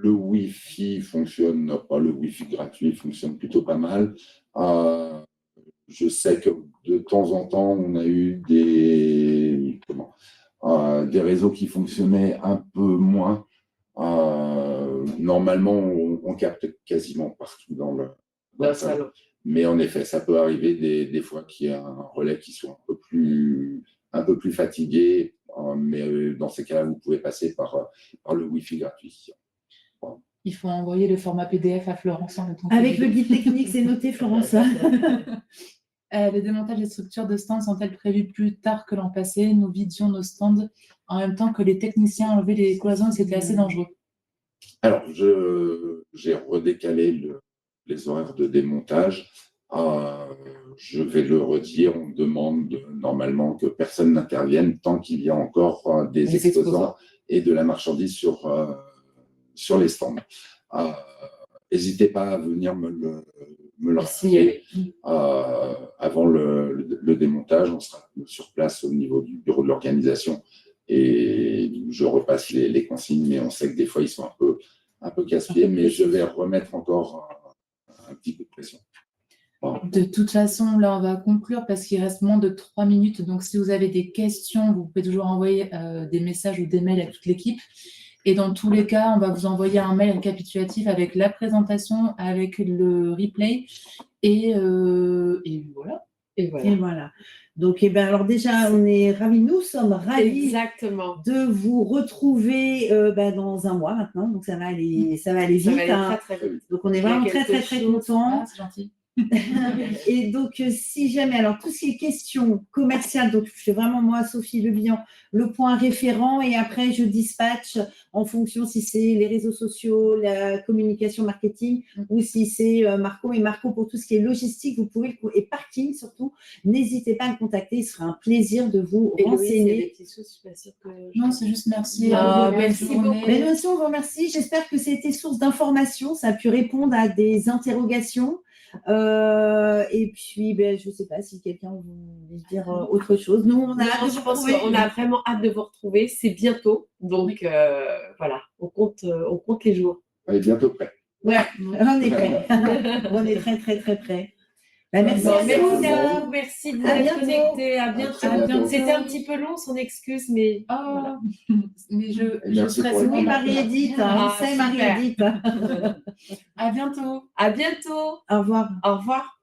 le Wi-Fi fonctionne, le Wi-Fi gratuit fonctionne plutôt pas mal. Je sais que de temps en temps, on a eu des réseaux qui fonctionnaient un peu moins. Normalement, on capte quasiment partout dans le salon. Mais en effet, ça peut arriver des fois qu'il y a un relais qui soit un peu plus fatigué, mais dans ces cas-là, vous pouvez passer par le Wi-Fi gratuit. Il faut envoyer le format PDF à Florence en même temps. Avec le guide technique, c'est noté, Florence. Les démontages des structures de stands sont-elles prévues plus tard que l'an passé? Nous vidions nos stands en même temps que les techniciens enlevaient les cloisons et c'était assez dangereux. Alors, j'ai redécalé les horaires de démontage. Je vais le redire, on demande normalement que personne n'intervienne tant qu'il y a encore des exposants et de la marchandise sur les stands. N'hésitez pas à venir me le signaler avant le démontage. On sera sur place au niveau du bureau de l'organisation et je repasse les consignes, mais on sait que des fois ils sont un peu casse-pieds, mais je vais remettre encore un petit coup de pression. De toute façon, là, on va conclure parce qu'il reste moins de 3 minutes. Donc, si vous avez des questions, vous pouvez toujours envoyer des messages ou des mails à toute l'équipe. Et dans tous les cas, on va vous envoyer un mail récapitulatif avec la présentation, avec le replay. Et voilà. Et voilà. Et voilà. Donc, alors déjà, on est ravis, nous sommes ravis Exactement. de vous retrouver dans un mois maintenant. Donc, ça va aller vite. Ça va aller hein. très, très vite. Donc, on est vraiment très, très, très contents. Ah, c'est gentil. Et donc, si jamais, alors, tout ce qui est question commerciale, donc, je fais vraiment, moi, Sophie Le Bihan, le point référent, et après, je dispatche en fonction si c'est les réseaux sociaux, la communication marketing, ou si c'est Marco. Et Marco, pour tout ce qui est logistique, vous pouvez, et parking surtout, n'hésitez pas à me contacter, ce sera un plaisir de vous renseigner. Non, c'est juste merci. Merci beaucoup. Mais nous aussi, on vous remercie. J'espère que c'était source d'information, ça a pu répondre à des interrogations. Et puis, je ne sais pas si quelqu'un veut dire autre chose. Nous, on a hâte de je vous pense retrouver. qu'on a vraiment hâte de vous retrouver. C'est bientôt. Donc, voilà, on compte les jours. On est bientôt prêt. Ouais, on est prêt. On est très, très, très prêt. Merci à vous. Merci de vous À être bientôt. connectés. À bientôt. À bientôt. C'était un petit peu long, son excuse, mais voilà. Mais je Merci serai pour Oui, Marie-Édith. Ah, C'est super. Marie-Édith. À bientôt. À bientôt. Au revoir. Au revoir.